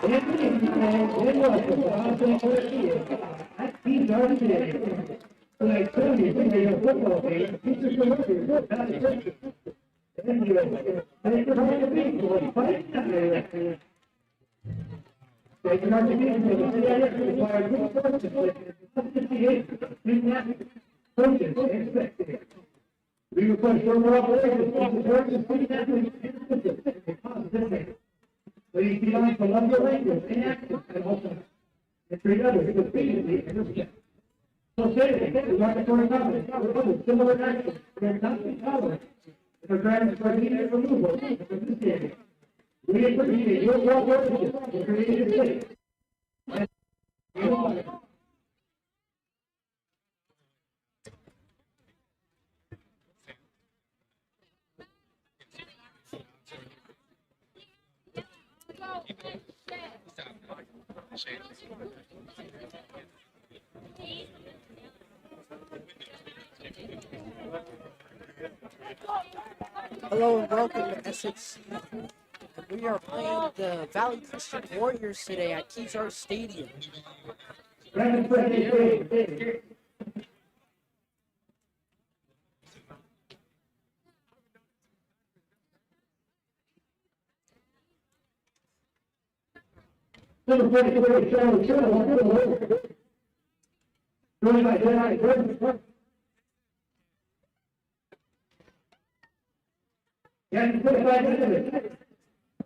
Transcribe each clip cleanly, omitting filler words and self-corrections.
We request your cooperation please be mindful of your language and actions and also treat others obediently and respect. So say regulatory comments or other similar actions will not be tolerated if a grant is for immediate removal from this area. We appreciate your cooperation in creating a safe and environment. Hello and welcome to Essex. We are playing the Valley Christian Warriors today at Kezar Stadium.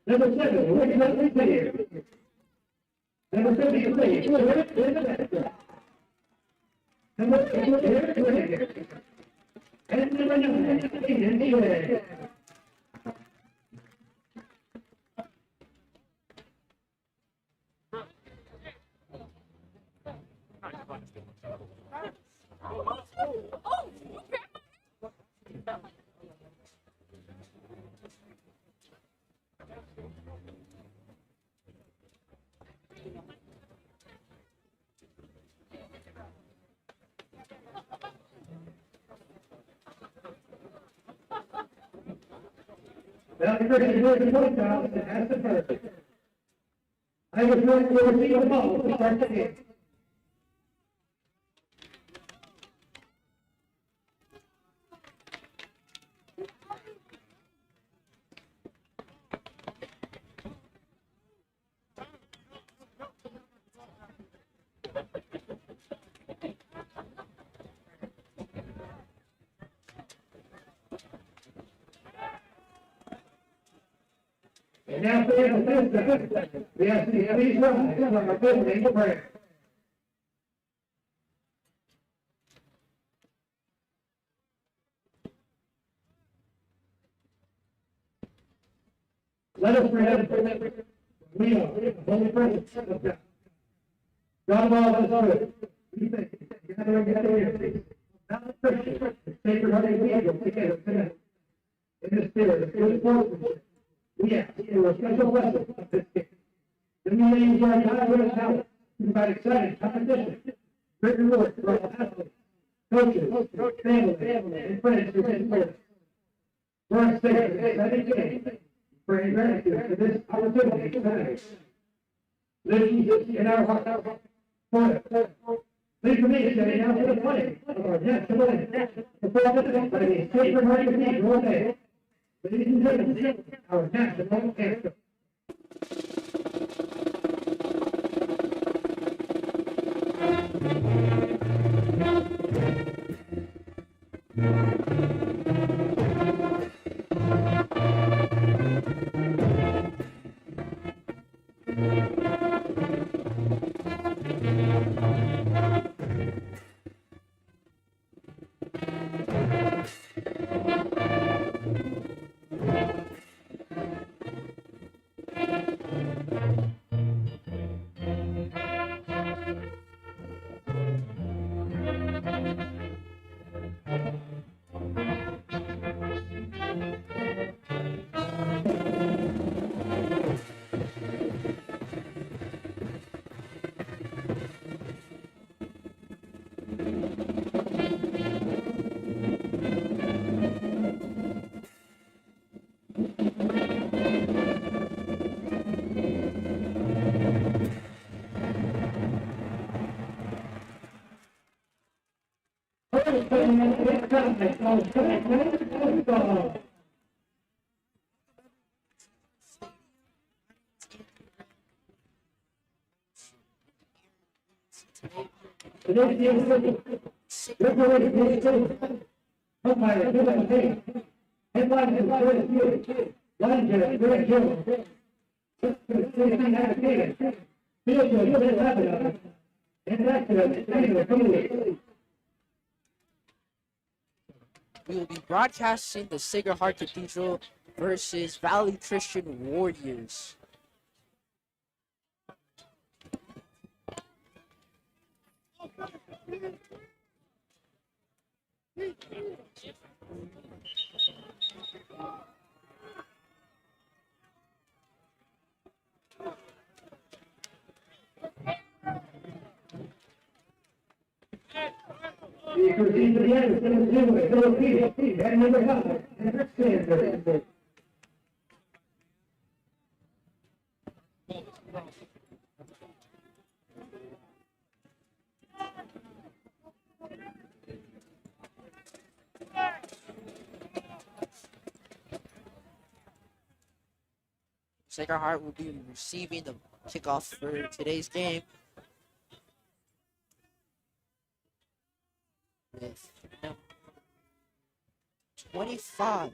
Number 7, what is that we say here? Number 7, you say here. Number 8, here. And number 9, Valley Christian Warriors point out that has the first. I was going to receive the ball to start the game. And now for the assistant, we ask you to please rise for our opening prayer. Let us pray. We are the holy presence of God. God of all is good. We thank you. Gathering here. Now the Christian, sacred heart and cathedral together tonight. In the spirit of good sportsmanship. We ask for a special blessing of this game. The new names are God with talent, provide exciting competition, great rewards for all athletes, coaches, family, and friends who can play. For our sake, an exciting game, for a gratitude for this opportunity tonight. Live Jesus in our hearts. For please remain today now for the playing of our national anthem, performed by the Sacred Heart Cathedral today. Ladies and gentlemen, our national anthem. We will be broadcasting the Sacred Heart Cathedral versus Valley Christian Warriors. Sacred Heart will be receiving the kickoff for today's game. With number 25.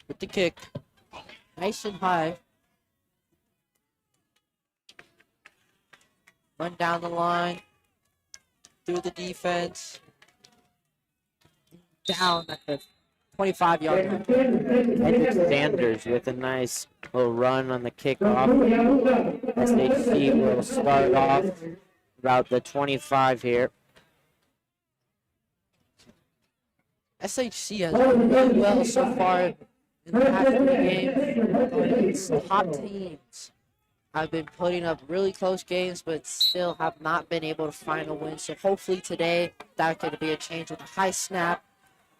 With the kick. Nice and high. Run down the line. Through the defense. Down at the 25-yard line. Hendrick Sanders with a nice little run on the kickoff. SHC will start off about the 25 here. SHC has done really well so far in the past few games. Top teams have been putting up really close games, but still have not been able to find a win. So hopefully today that could be a change with a high snap.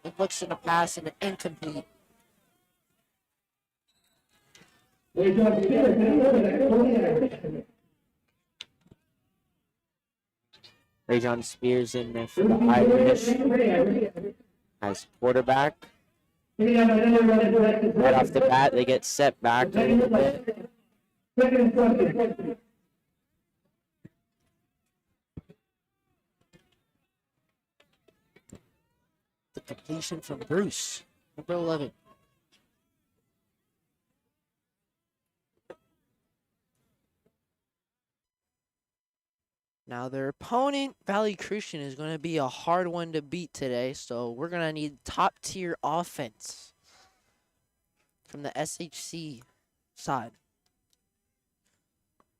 It looks in the pass and an incomplete. Rajon Spears in there for the Irish as quarterback. Right off the bat, they get set back a little bit. The completion from Bruce, number 11. Now their opponent, Valley Christian, is going to be a hard one to beat today, so we're going to need top-tier offense from the SHC side.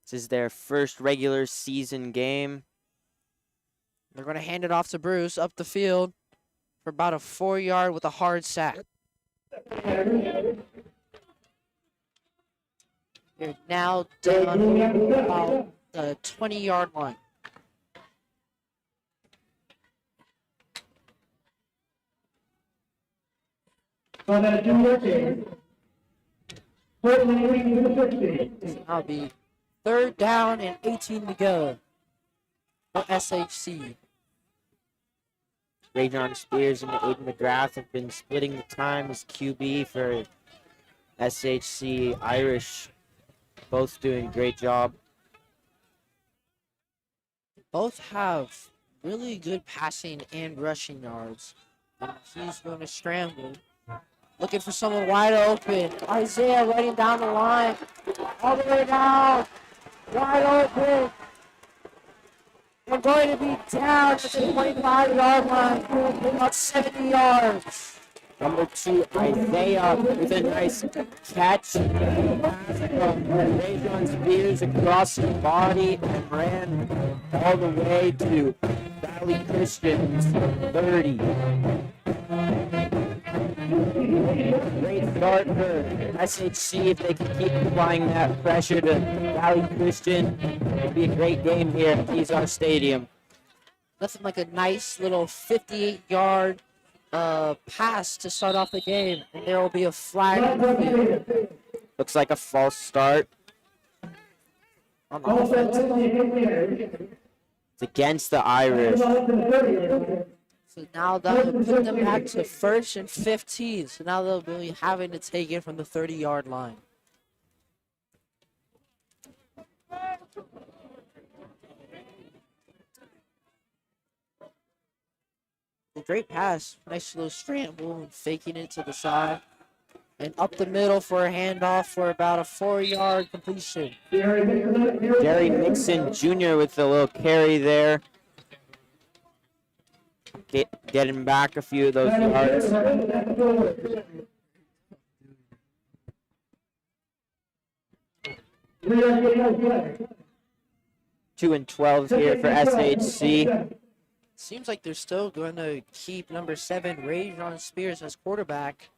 This is their first regular season game. They're going to hand it off to Bruce up the field for about a 4-yard with a hard sack. They're now down about the 20-yard line. That'll be 3rd down and 18 to go for SHC. Rajon Spears and Aiden McGrath have been splitting the time as QB for SHC Irish. Both doing a great job. Both have really good passing and rushing yards. And he's going to scramble. Looking for someone wide open. Isaiah running down the line. All the way down. Wide open. We're going to be down at the 25-yard line. About 70 yards. Number 2, Isaiah with a nice catch. Rajon Spears across the body and ran all the way to Valley Christian's 30. Great start for SHC if they can keep applying that pressure to Valley Christian. It'll be a great game here at Kezar Stadium. Nothing like a nice little 58-yard pass to start off the game, and there will be a flag on the field. Looks like a false start. on Ball offense. It's against the Irish. So now that will put them back to 1st and 15. So now they'll be having to take it from the 30-yard line. A great pass. Nice little scramble and faking it to the side. And up the middle for a handoff for about a 4-yard completion. Jerry Nixon Jr. with a little carry there. Getting back a few of those yards. 2 and 12 here for SHC. Seems like they're still going to keep number 7, Rajon Spears, as quarterback.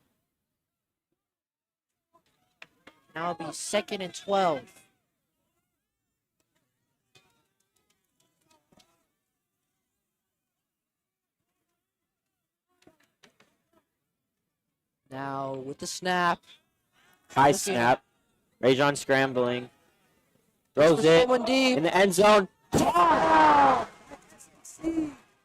Now it'll be 2nd and 12. Now with the snap. High snap. Rajon scrambling. Throws it Someone deep. in the end zone.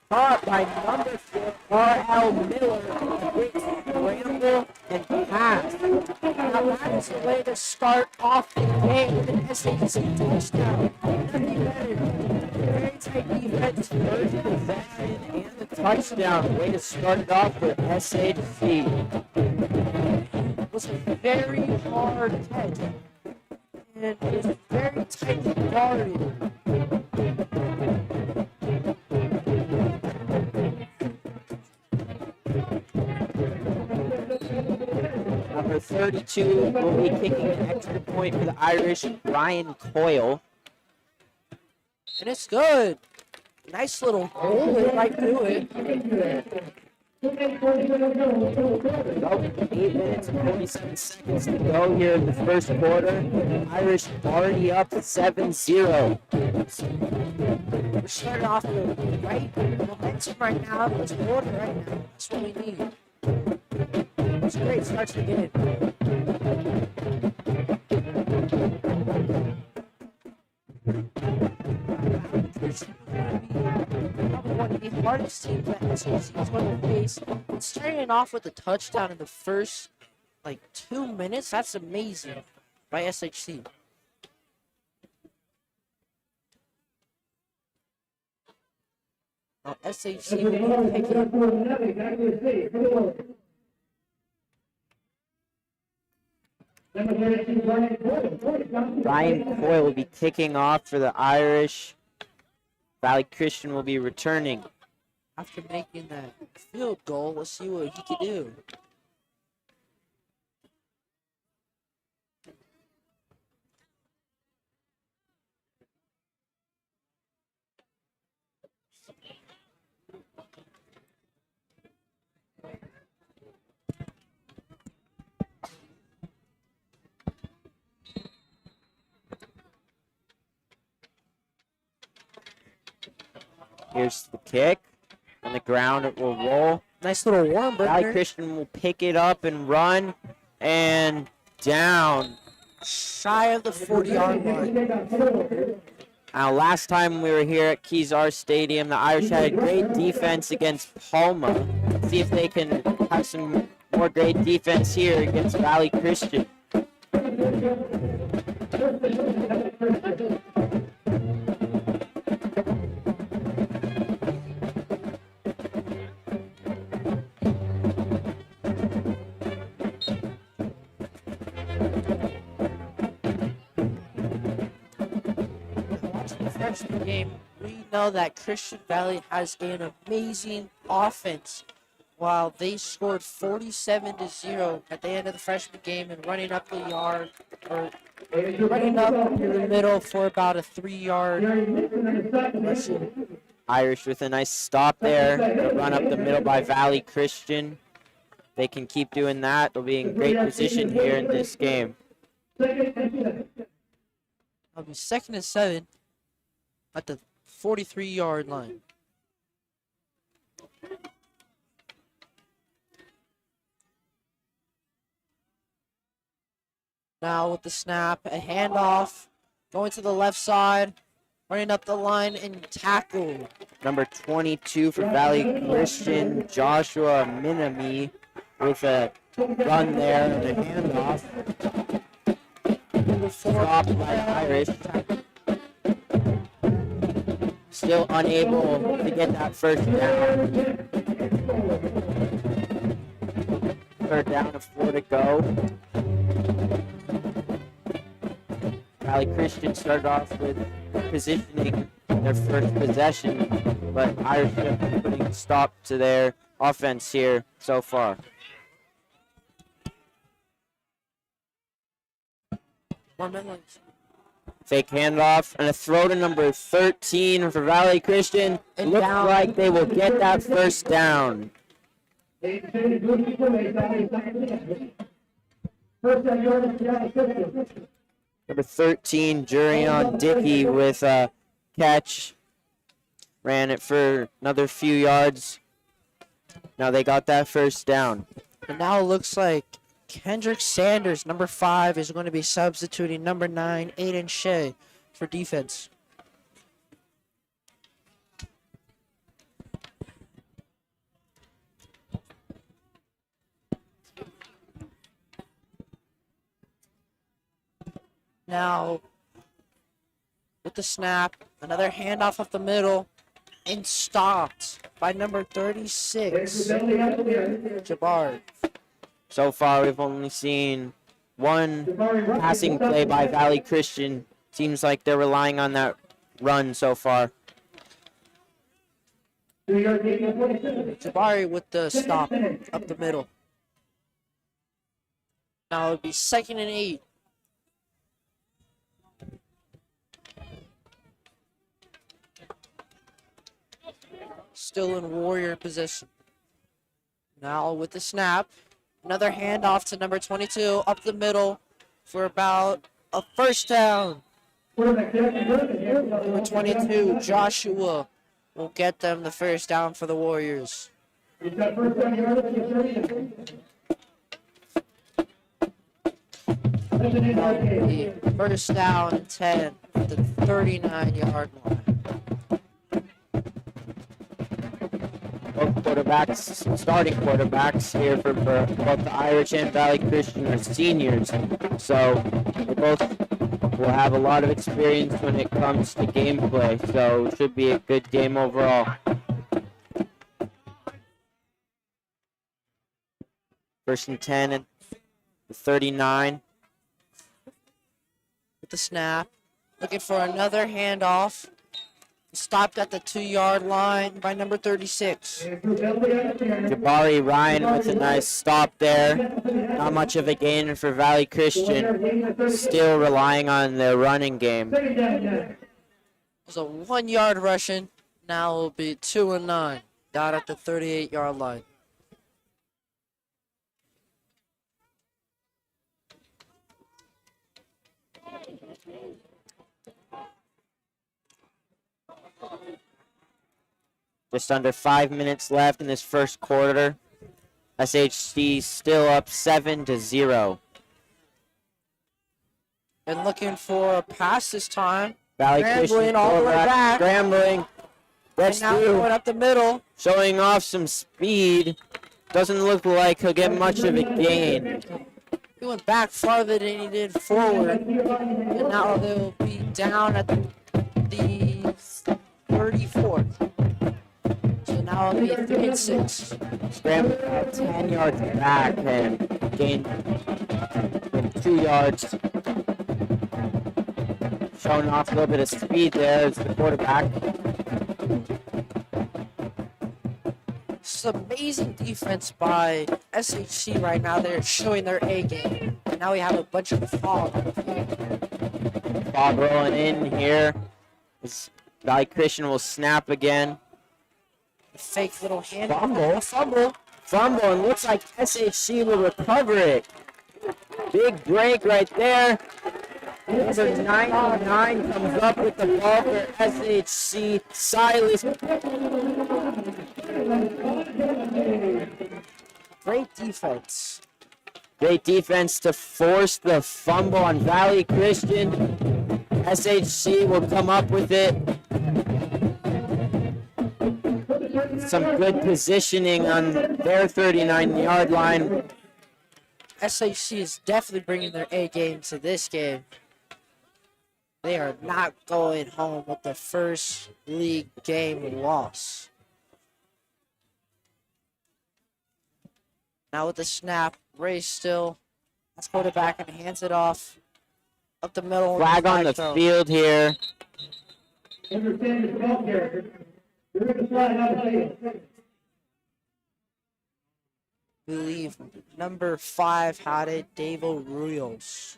Caught by number 4, R.L. Miller. A great scramble and pass. Now that's the way to start off the game with an SHC touchdown. Nothing better. Very tight defense. First possession and the touchdown. Way to start it off for SHC. It was a very hard catch. And it was very tightly guarded. Number 32 will be kicking an extra point for the Irish, Brian Coyle. And it's good. Nice little hole right through it. About 8 minutes and 47 seconds to go here in the first quarter. Irish already up 7-0. We're starting off with the right momentum right now. Let's order right now. That's what we need. It's a great start to the game. Probably one of the hardest teams that SEC is going to face. And starting off with a touchdown in the first 2 minutes, that's amazing by SHC. Now SHC will be picking. Brian Coyle will be kicking off for the Irish. Valley Christian will be returning. After making that field goal, let's see what he can do. Here's the kick. On the ground, it will roll. Nice little warm Valley burger. Christian will pick it up and run. And down. Shy of the 40-yard line. Now, last time we were here at Kezar Stadium, the Irish had a great defense against Palma. Let's see if they can have some more great defense here against Valley Christian. Freshman game, we know that Christian Valley has an amazing offense. While they scored 47-0 at the end of the freshman game and running up the yard, or running up the middle for about a 3-yard rushing. Irish with a nice stop there. They'll run up the middle by Valley Christian. They can keep doing that. They'll be in great position here in this game. It'll be 2nd and 7 at the 43-yard line. Now with the snap, a handoff going to the left side, running up the line and tackle. Number 22 for Valley Christian, Joshua Minami, with a run there and a handoff. Dropped by Irish. Still unable to get that first down. Third down and 4 to go. Valley Christian started off with positioning their first possession, but Irish have been putting a stop to their offense here so far. Fake handoff and a throw to number 13 for Valley Christian. And Looks down. like they will get that first down. Number 13, Jurion Dickey with a catch. Ran it for another few yards. Now they got that first down. And now it looks like Kendrick Sanders, number 5, is going to be substituting number 9, Aiden Shea, for defense. Now, with the snap, another handoff up the middle, and stopped by number 36, Jabari. So far, we've only seen one passing play by Valley Christian. Seems like they're relying on that run so far. Jabari with the stop up the middle. Now it'll be 2nd and 8. Still in Warrior position. Now with the snap. Another handoff to number 22 up the middle for about a first down. Number 22, Joshua, will get them the first down for the Warriors. First down and 10 at the 39-yard line. Both quarterbacks, starting quarterbacks here for both the Irish and Valley Christian are seniors. So they both will have a lot of experience when it comes to gameplay. So it should be a good game overall. First and 10 at the 39. With the snap. Looking for another handoff. Stopped at the 2-yard line by number 36. Jabari Ryan with a nice stop there. Not much of a gain for Valley Christian. Still relying on their running game. It was a 1-yard rushing. Now it will be 2 and 9. Down at the 38-yard line. Just under 5 minutes left in this first quarter. SHC still up 7-0. And looking for a pass this time. Valley Scrambling Christian all the way quarterback back. scrambling. That's And now going up the middle. showing off some speed. Doesn't look like he'll get much of a gain. He went back farther than he did forward. And now they'll be down at the 34. So now it'll be 3 and 6. Scrambled about 10 yards back and gained 2 yards. Showing off a little bit of speed there as the quarterback. It's amazing defense by SHC right now. They're showing their A game. And now we have a bunch of fog on the field. Fog rolling in here. This Valley Christian will snap again. A fake little hand. Fumble, and looks like SHC will recover it. Big break right there. Number 99 comes up with the ball for SHC. Silas. Great defense. Great defense to force the fumble on Valley Christian. SHC will come up with it. Some good positioning on their 39-yard line. SHC is definitely bringing their A game to this game. They are not going home with the first league game loss. Now with the snap, Ray still has quarterback and hands it off up the middle. Flag on the field here. Understand the ball carrier. You're in the flag on the field. I believe number 5 had it, Davo Rios.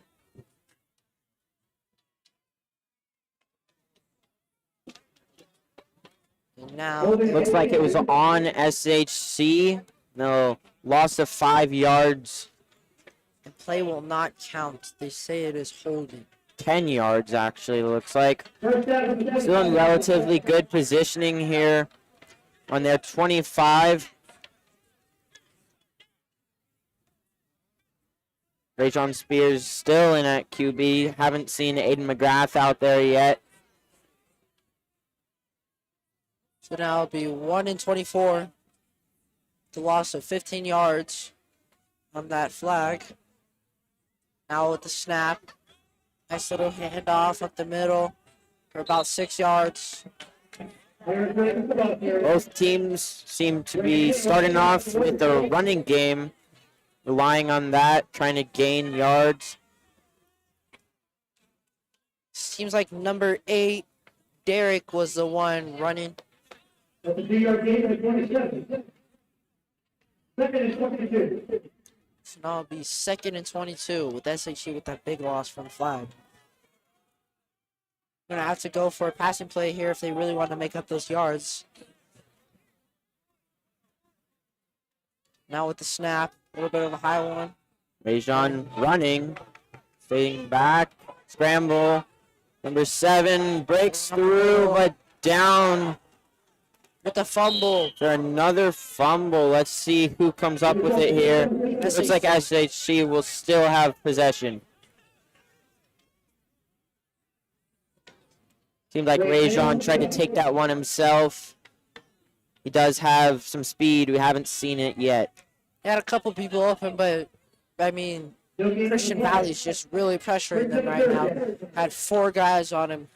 And now Looks like it was on SHC. No, loss of 5 yards. the play will not count. They say it is holding. 10 yards, actually, looks like. First down. Still in relatively good positioning here on their 25. Rajon Spears still in at QB. Haven't seen Aiden McGrath out there yet. So now it'll be 1 and 24. The loss of 15 yards on that flag. Now with the snap. Nice little handoff up the middle for about 6 yards. Both teams seem to be starting off with a running game, relying on that, trying to gain yards. Seems like number 8, Derek, was the one running. That's a 2-yard gain of 27. Second and 22. So now it'll be 2nd and 22 with SHU with that big loss from the flag. Gonna have to go for a passing play here if they really want to make up those yards. Now with the snap, a little bit of a high one. Rajon running, fading back, scramble. Number 7 breaks through, but down With the fumble. for another fumble. Let's see who comes up with it here. Looks like SHC will still have possession. Seems like Rajon tried to take that one himself. He does have some speed. We haven't seen it yet. He had a couple people open, but I mean, Christian Valley's just really pressuring them right now. Had 4 guys on him.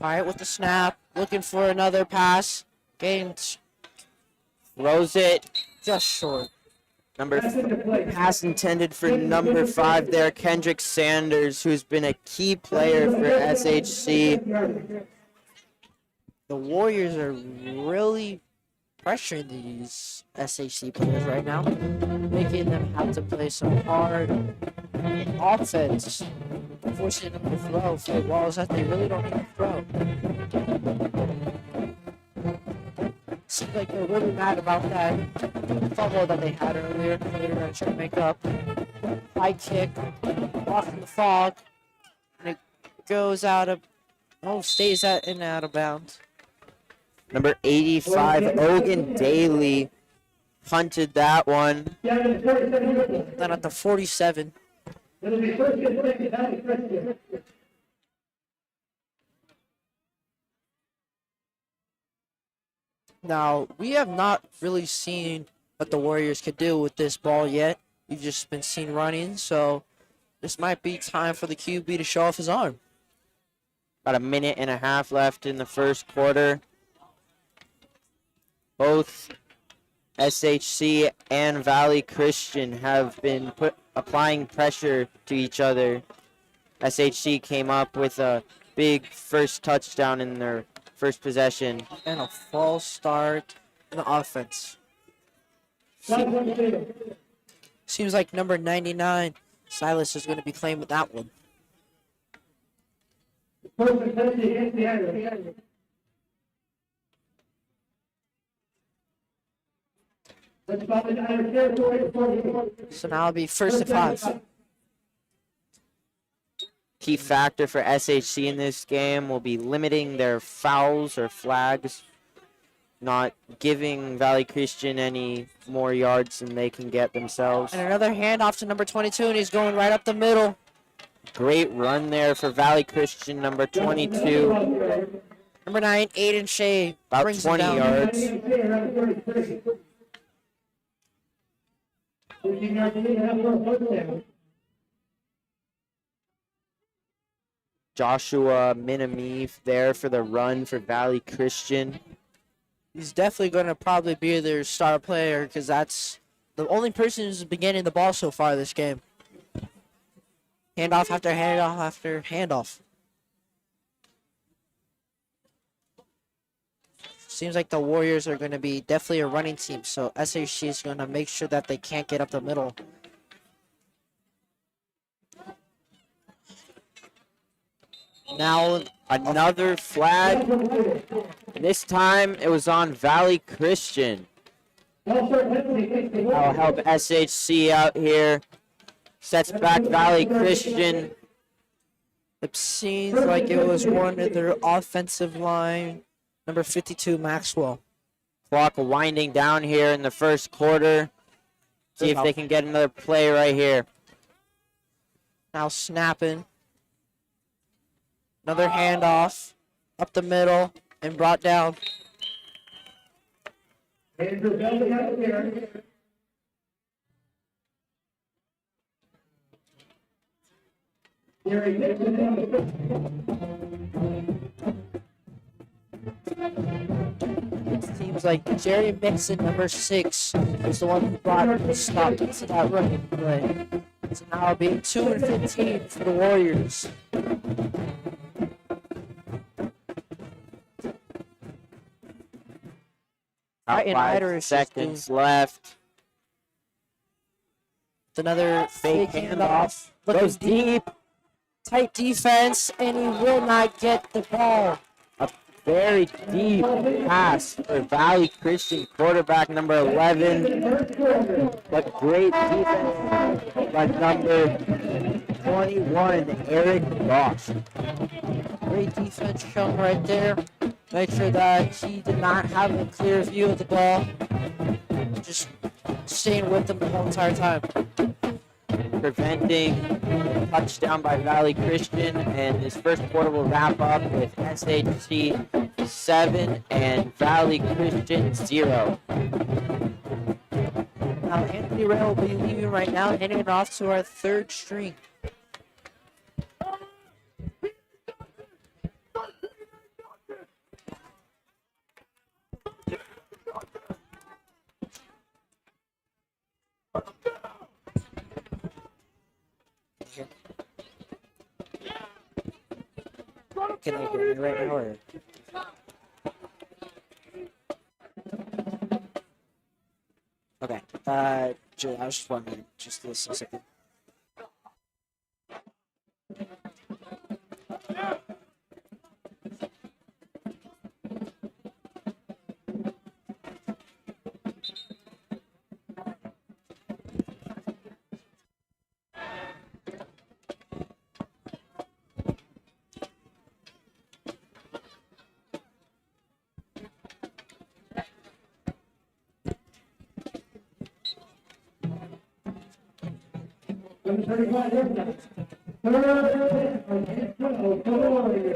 All right, with the snap, looking for another pass. Gained Throws it. just short. Pass intended for number 5 there, Kendrick Sanders, who's been a key player for SHC. The Warriors are really pressuring these SHC players right now, making them have to play some hard offense, forcing them to throw for balls that they really don't need to throw. Seems like they're really mad about that fumble that they had earlier. They're going to try to make up. High kick, off in the fog, and it goes out of, stays out and out of bounds. Number 85, Ogan Daly, punted that one. Then at the 47. It'll be first and second down to Christian. Now, we have not really seen what the Warriors could do with this ball yet. We've just been seen running, so this might be time for the QB to show off his arm. About a minute and a half left in the first quarter. Both SHC and Valley Christian have been applying pressure to each other. SHC came up with a big first touchdown in their first possession. And a false start in the offense. Seems like number 99, Silas, is going to be claiming that one. First and 10 against the Irish. Let's stop in Irish territory. So now it'll be first and 5. Key factor for SHC in this game will be limiting their fouls or flags, not giving Valley Christian any more yards than they can get themselves. And another handoff to number 22, and he's going right up the middle. Great run there for Valley Christian, number 22. Number 9, Aiden Shea. About brings him 20 down. yards. Joshua Minami there for the run for Valley Christian. He's definitely going to probably be their star player because that's the only person who's been getting the ball so far this game. Handoff after handoff after handoff. Seems like the Warriors are going to be definitely a running team, so SHC is going to make sure that they can't get up the middle. Now another flag. This time it was on Valley Christian. That'll help SHC out here. Sets back Valley Christian. It seems like it was one of their offensive line, number 52, Maxwell. Clock winding down here in the first quarter. See if they can get another play right here. Now snapping. Another handoff up the middle and brought down. Andrew Belly out there. Gary Nixon on the It seems like Jerry Mixon, number 6, is the one who brought the stop to that running play. So now it'll be 2-15 for the Warriors. About and 5 Irish is seconds left. With another fake handoff. Goes deep. Tight defense, and he will not get the ball. A very deep pass for Valley Christian quarterback number 11. But great defense by number 21, Eric Ross. Great defense shown right there. Make sure that he did not have a clear view of the ball. Just staying with them the whole entire time. Preventing a touchdown by Valley Christian, and this first quarter will wrap up with SHC 7 and Valley Christian 0. Now Anthony Ray will be leaving right now, handing it off to our third string. Can I hear me right now? Or? Okay. I was just wondering. Just this a second.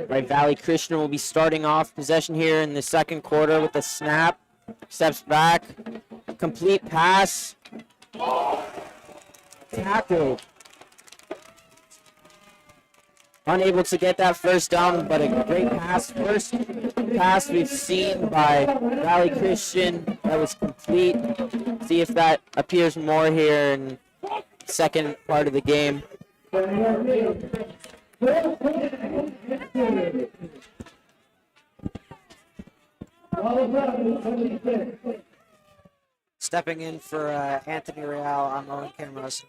Right, Valley Christian will be starting off possession here in the second quarter with a snap. Steps back. Complete pass. Tackled. Unable to get that first down, but a great pass. First pass we've seen by Valley Christian that was complete. See if that appears more here in the second part of the game. Stepping in for Anthony Real, I'm Owen Cameras,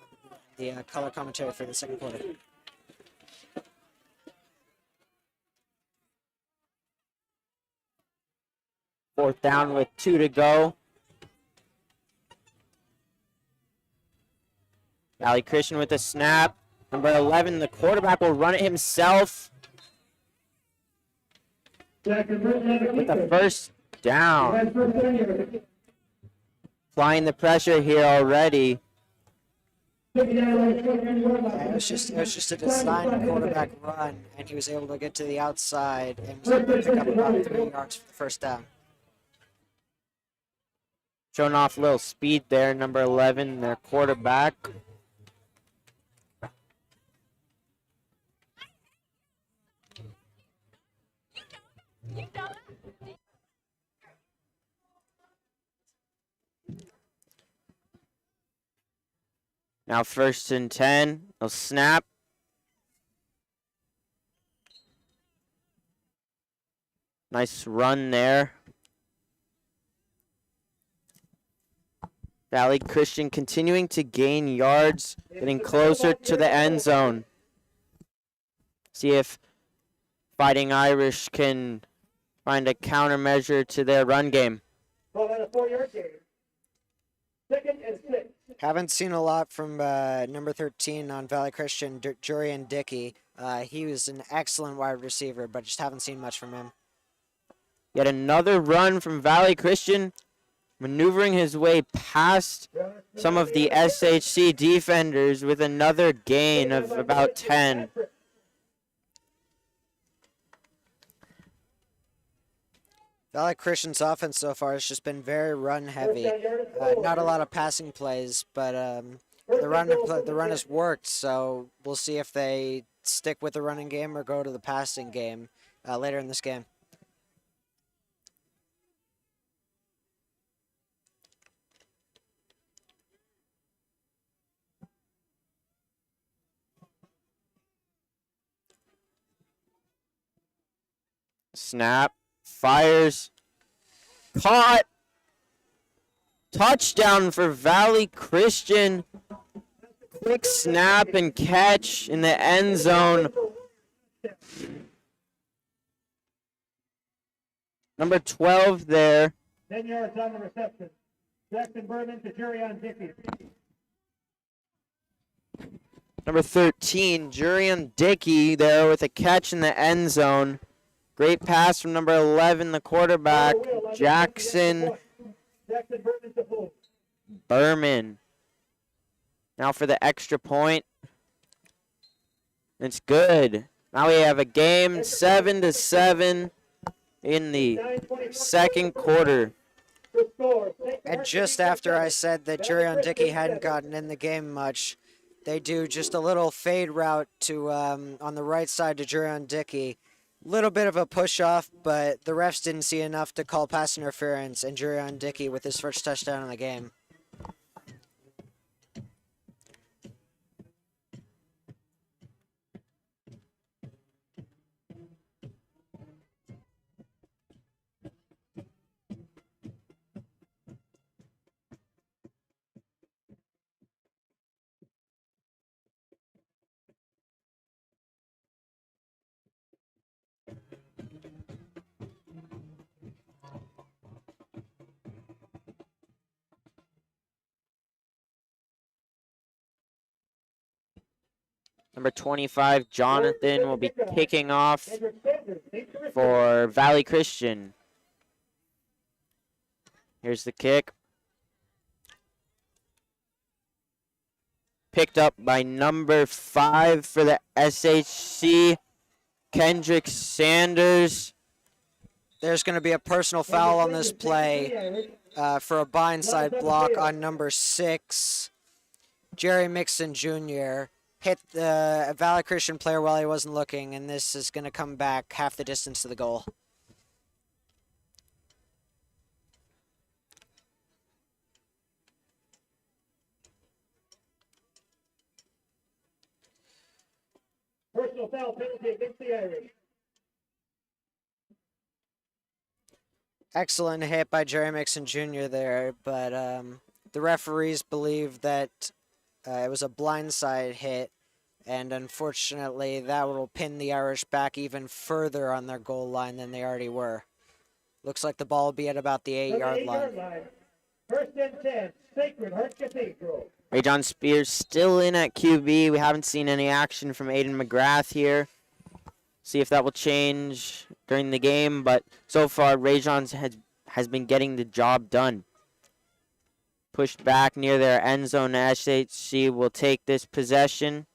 the color commentary for the second quarter. Fourth down with 2 to go. Valley Christian with a snap. Number 11, the quarterback will run it himself with the first down. Applying the pressure here already. It was just a designed quarterback run, and he was able to get to the outside and was able to pick up about 3 yards for the first down. Showing off a little speed there, number 11, their quarterback. Now 1st and 10, they'll snap. Nice run there. Valley Christian continuing to gain yards, getting closer to the end zone. See if Fighting Irish can find a countermeasure to their run game. Well, on a 4-yard game. 2nd and 6. Haven't seen a lot from number 13 on Valley Christian, Jurian Dickey. He was an excellent wide receiver, but just haven't seen much from him. Yet another run from Valley Christian, maneuvering his way past some of the SHC defenders with another gain of about 10. Valley Christian's offense so far has just been very run heavy. Not a lot of passing plays, but the run has worked. So we'll see if they stick with the running game or go to the passing game later in this game. Snap, fires, caught, touchdown for Valley Christian. Quick snap and catch in the end zone. Number 12 there. 10 yards on the reception. Jackson Berman to Jurian Dickey. Number 13, Jurian Dickey there with a catch in the end zone. Great pass from number 11, the quarterback, Jackson Berman. Now for the extra point. It's good. Now we have a game 7-7 in the second quarter. And just after I said that Jurian Dickey hadn't gotten in the game much, they do just a little fade route to on the right side to Jurian Dickey. Little bit of a push off, but the refs didn't see enough to call pass interference, and Jurian Dickey with his first touchdown in the game. Number 25, Jonathan, will be kicking off for Valley Christian. Here's the kick. Picked up by number 5 for the SHC, Kendrick Sanders. There's going to be a personal foul on this play for a blindside block on number 6, Jerry Mixon Jr. Hit the Valley Christian player while he wasn't looking, and this is going to come back half the distance to the goal. Personal foul penalty against the Irish. Excellent hit by Jerry Mixon Jr. there, but the referees believe that it was a blindside hit, and unfortunately that will pin the Irish back even further on their goal line than they already were. Looks like the ball will be at about the 8-yard line. 1st and 10, Sacred Heart Cathedral. Ray John Spears still in at QB. We haven't seen any action from Aiden McGrath here. See if that will change during the game, but so far Ray John has been getting the job done. Pushed back near their end zone. SHC will take this possession.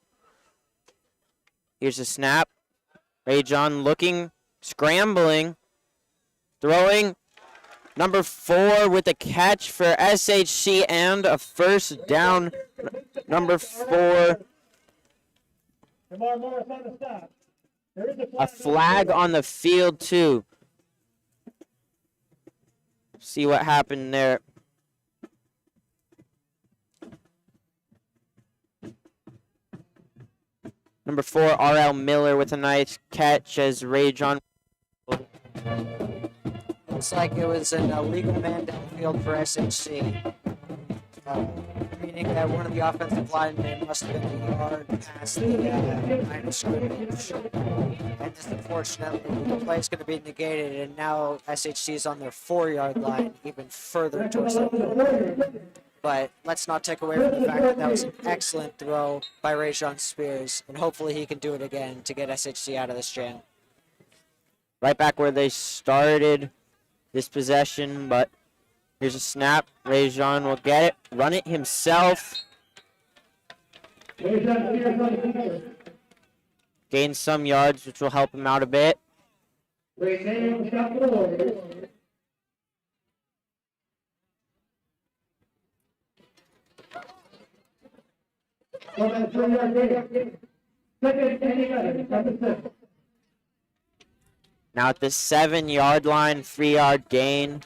Here's a snap. Ray John looking, scrambling, throwing. Number 4 with a catch for SHC and a first down. Number 4. A flag on the field too. See what happened there. Number 4, R.L. Miller with a nice catch as Ray John. Looks like it was an illegal man downfield for SHC, meaning that one of the offensive linemen must have been a yard past the line of scrimmage. And this, unfortunately, the play is going to be negated, and now SHC is on their 4-yard line, even further towards the field. But let's not take away from the fact that that was an excellent throw by Rayshawn Spears, and hopefully he can do it again to get SHC out of this jam. Right back where they started this possession, but here's a snap. Rajon will get it, run it himself. Gain some yards, which will help him out a bit. Now at the 7-yard line, 3-yard gain.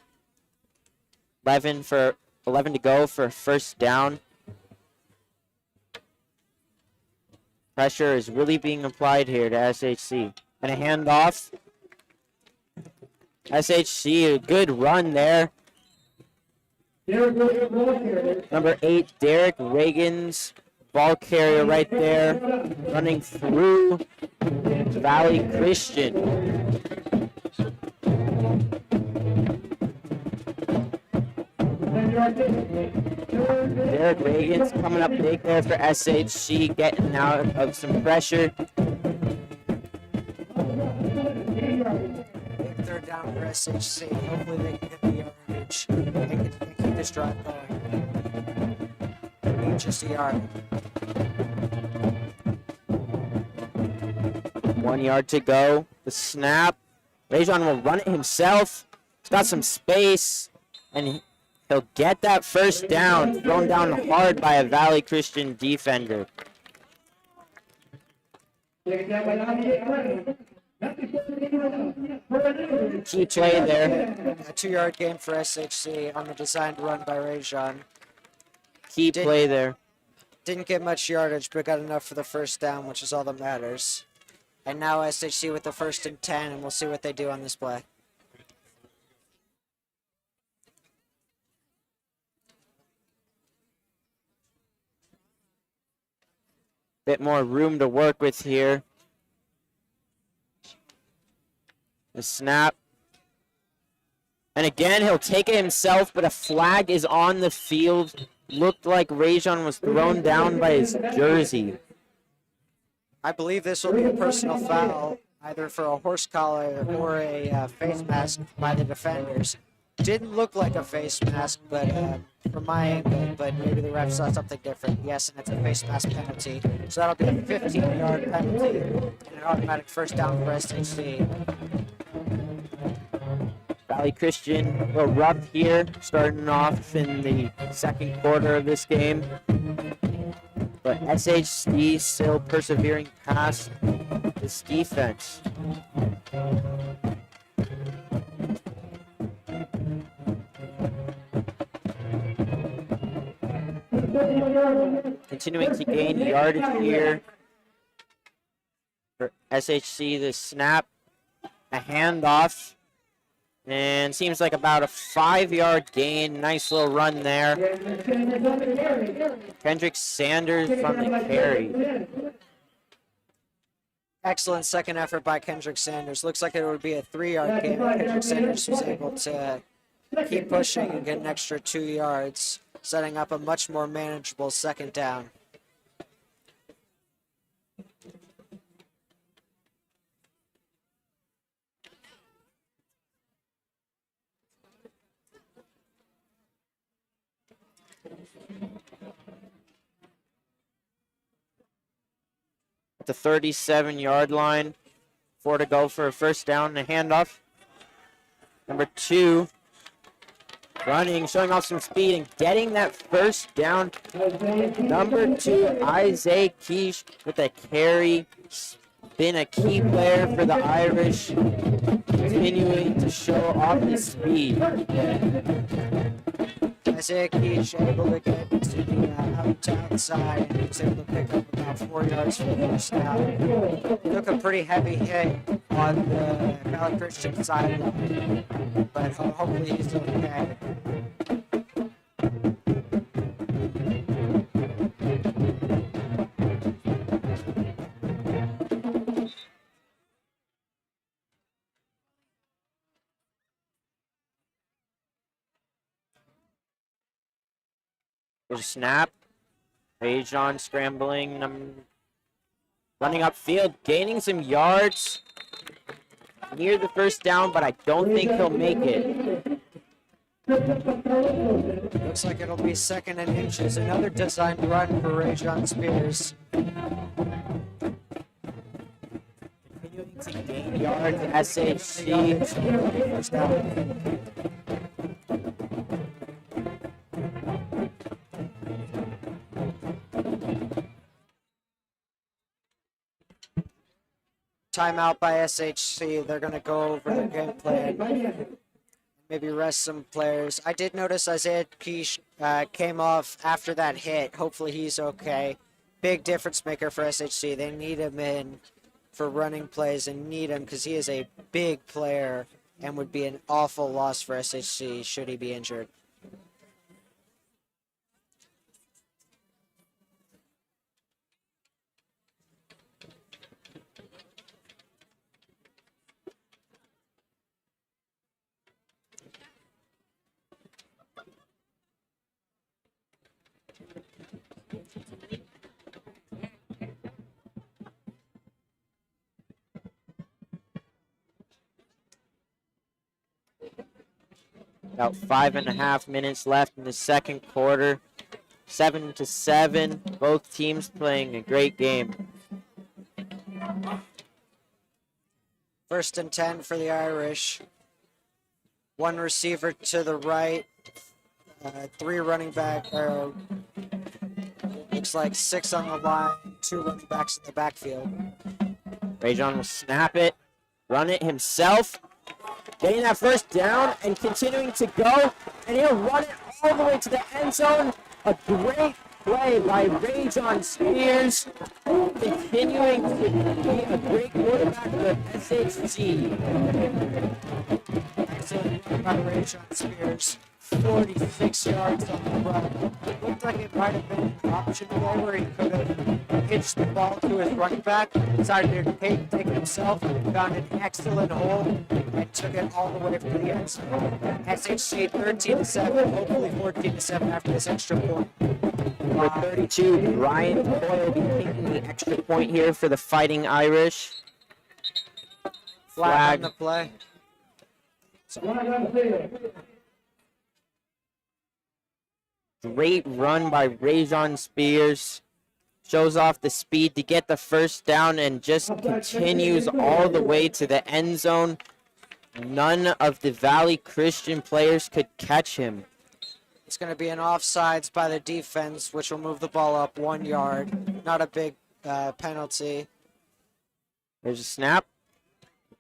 11 to go for first down. Pressure is really being applied here to SHC. And a handoff. SHC, a good run there. Number 8, Derek Reagan's ball carrier right there, running through Valley Christian. Derek Reagan's coming up big there for SHC, getting out of some pressure. Big third down for SHC. Hopefully they can get the yardage and keep this drive going. Just a yard. 1 yard to go. The snap. Rajon will run it himself. He's got some space, and he'll get that first down. Thrown down hard by a Valley Christian defender. Key play there. A 2-yard gain for SHC on the designed run by Rajon. Key play there. Didn't get much yardage, but got enough for the first down, which is all that matters. And now SHC with the 1st and 10, and we'll see what they do on this play. Bit more room to work with here. The snap. And again, he'll take it himself, but a flag is on the field. Looked like Rajon was thrown down by his jersey. I believe this will be a personal foul, either for a horse collar or a face mask by the defenders. Didn't look like a face mask, but from my angle, but maybe the ref saw something different. Yes, and it's a face mask penalty. So that'll be a 15-yard penalty and an automatic first down for SHC. Valley Christian, a little rough here, starting off in the second quarter of this game. But SHC still persevering past this defense. Continuing to gain yardage here for SHC. The snap, a handoff, and seems like about a 5-yard gain. Nice little run there. Kendrick Sanders from the carry. Excellent second effort by Kendrick Sanders. Looks like it would be a 3-yard gain. Kendrick Sanders was able to keep pushing and get an extra 2 yards. setting up a much more manageable second down. At the 37-yard line. 4 to go for a first down and a handoff. Number 2, running, showing off some speed and getting that first down. Number 2, Isaiah Keish with a carry. Been a key player for the Irish, continuing to show off his speed. Isaiah Keish able to get to the outside and was able to pick up about 4 yards for the first down. Took a pretty heavy hit on the Valley Christian sideline, but hopefully he's okay. There's a snap. Rajon scrambling, running upfield, gaining some yards near the first down, but I don't think he'll make it. Looks like it'll be 2nd and inches. Another designed run for Rajon Spears. Continuing to gain yards, SHC. First down. Timeout by SHC. They're going to go over the game plan. Maybe rest some players. I did notice Isaiah Keish came off after that hit. Hopefully he's okay. Big difference maker for SHC. They need him in for running plays and need him because he is a big player and would be an awful loss for SHC should he be injured. About 5.5 minutes left in the second quarter. 7-7. Both teams playing a great game. 1st and 10 for the Irish. 1 receiver to the right. 3 running back. Looks like 6 on the line. 2 running backs in the backfield. Rajon will snap it, run it himself. Getting that first down and continuing to go, and he'll run it all the way to the end zone. A great play by Rajon Spears, continuing to be a great quarterback for SHC. Excellent run by Rajon Spears. 46 yards on the run. It looked like it might have been an option there where he could have pitched the ball to his running back, decided to take it himself, found an excellent hole, and took it all the way to the end zone. SHC 13-7, hopefully 14-7 after this extra point. Number 32, Brian Coyle taking the extra point here for the Fighting Irish. Flag on the play. Great run by Rajon Spears. Shows off the speed to get the first down and just continues all the way to the end zone. None of the Valley Christian players could catch him. It's going to be an offsides by the defense, which will move the ball up 1 yard. Not a big penalty. There's a snap.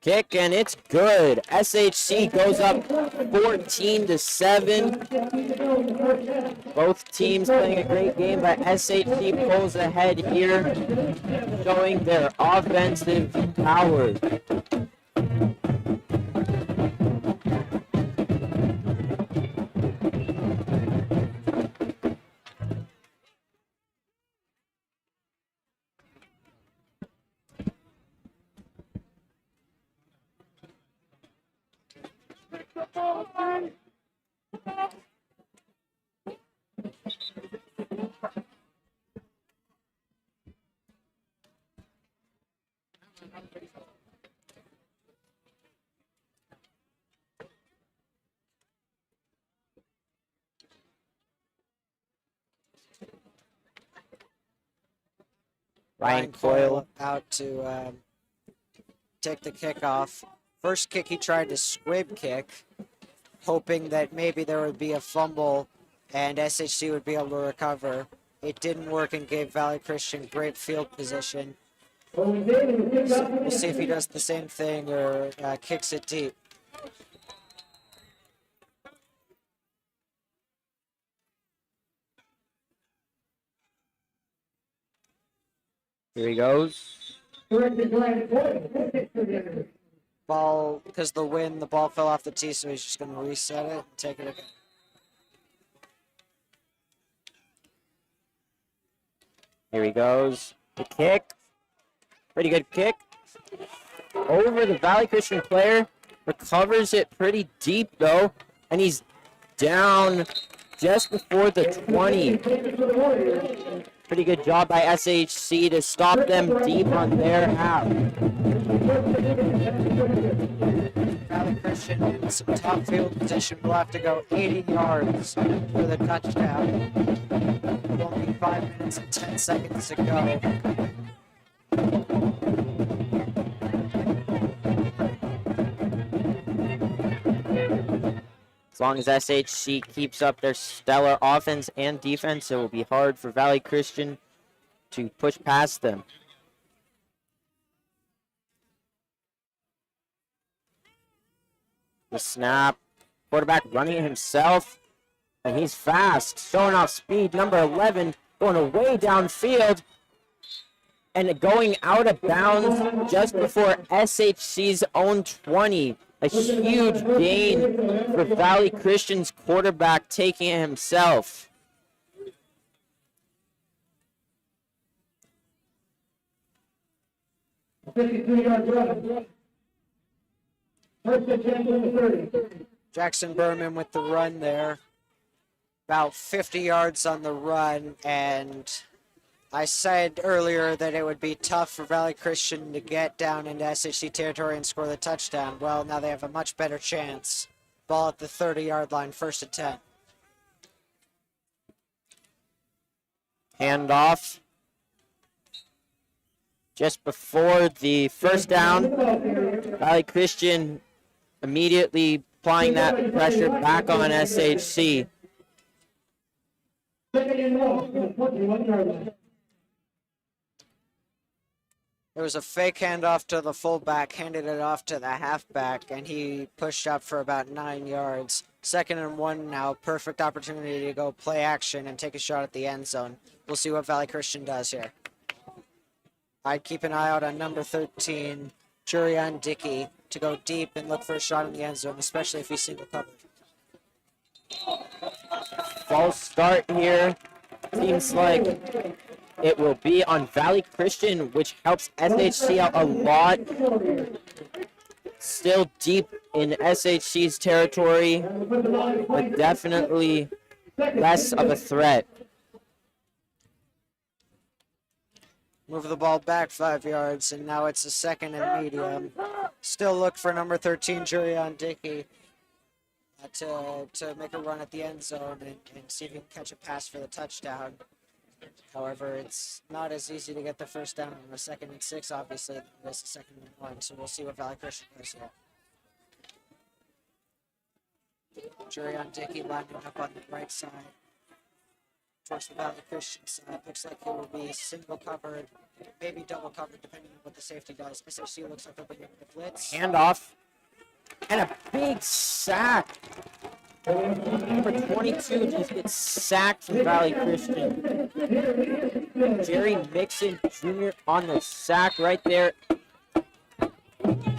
Kick, and it's good. SHC goes up 14-7. Both teams playing a great game, but SHC pulls ahead here, showing their offensive power. Ryan Coyle. out to take the kickoff. First kick he tried to squib kick, hoping that maybe there would be a fumble and SHC would be able to recover. It didn't work and gave Valley Christian great field position. So we'll see if he does the same thing or kicks it deep. Here he goes. Ball, because the wind, the ball fell off the tee, so he's just going to reset it and take it again. Here he goes. The kick. Pretty good kick. Over the Valley Christian player. Recovers it pretty deep, though. And he's down just before the 20. Pretty good job by SHC to stop them deep on their half. Valley Christian in some top field position will have to go 80 yards for the touchdown. With only 5 minutes and 10 seconds to go. As long as SHC keeps up their stellar offense and defense, it will be hard for Valley Christian to push past them. The snap. Quarterback running it himself. And he's fast. Showing off speed. Number 11 going way downfield. And going out of bounds just before SHC's own 20. A huge gain for Valley Christian's quarterback taking it himself. Jackson Berman with the run there. About 50 yards on the run, and I said earlier that it would be tough for Valley Christian to get down into SHC territory and score the touchdown. Well, now they have a much better chance. Ball at the 30-yard line, 1st and 10. Handoff. Just before the first down, Valley Christian immediately applying that pressure back on SHC. There was a fake handoff to the fullback, handed it off to the halfback, and he pushed up for about 9 yards. 2nd and 1 now, perfect opportunity to go play action and take a shot at the end zone. We'll see what Valley Christian does here. I'd keep an eye out on number 13, Jurion Dickey, to go deep and look for a shot in the end zone, especially if he's single covered. False start here. Seems like it will be on Valley Christian, which helps SHC out a lot. Still deep in SHC's territory, but definitely less of a threat. Move the ball back 5 yards, and now it's a 2nd and medium. Still look for number 13, Jurion Dickey, to make a run at the end zone and see if he can catch a pass for the touchdown. However, it's not as easy to get the first down on a 2nd and 6, obviously, than it is a 2nd and 1, so we'll see what Valley Christian does here. Jurion Dickey lining up on the right side towards the Valley Christian side. Looks like he will be single covered, maybe double covered, depending on what the safety does. SFC looks like they'll be getting the blitz. Handoff. And a big sack. Number 22 just gets sacked from Valley Christian. Jerry Mixon Jr. on the sack right there.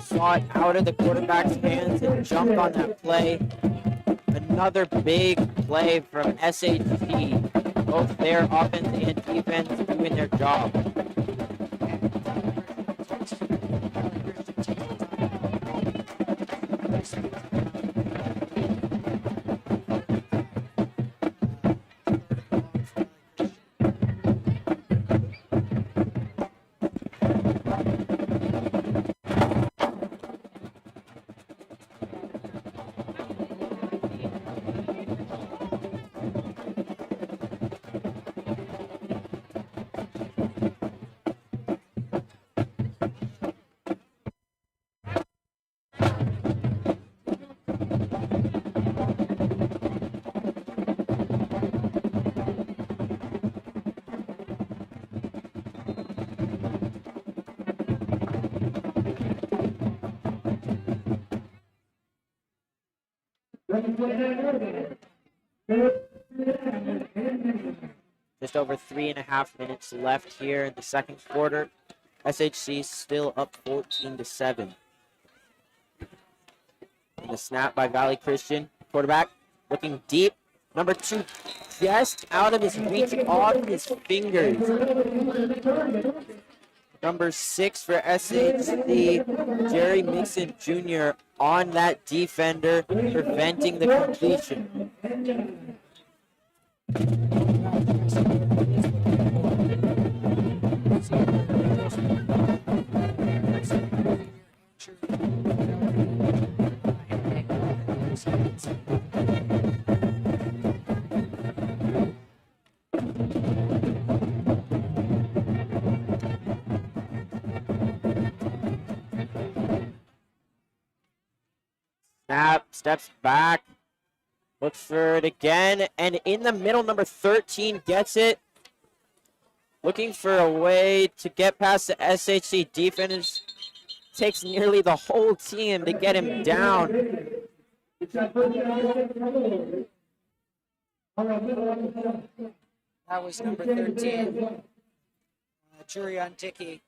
Saw it out of the quarterback's hands and jumped on that play. Another big play from SHC. Both their offense and defense doing their job. Just over 3.5 minutes left here in the second quarter. SHC still up 14-7. And the snap by Valley Christian. Quarterback looking deep. Number 2 just out of his reach, off his fingers. Number 6 for SHC, Jerry Mixon Jr. on that defender, preventing the completion. Snap, steps back, looks for it again, and in the middle, number 13 gets it. Looking for a way to get past the SHC defense. Takes nearly the whole team to get him down. That was number 13, Jurion Dickey.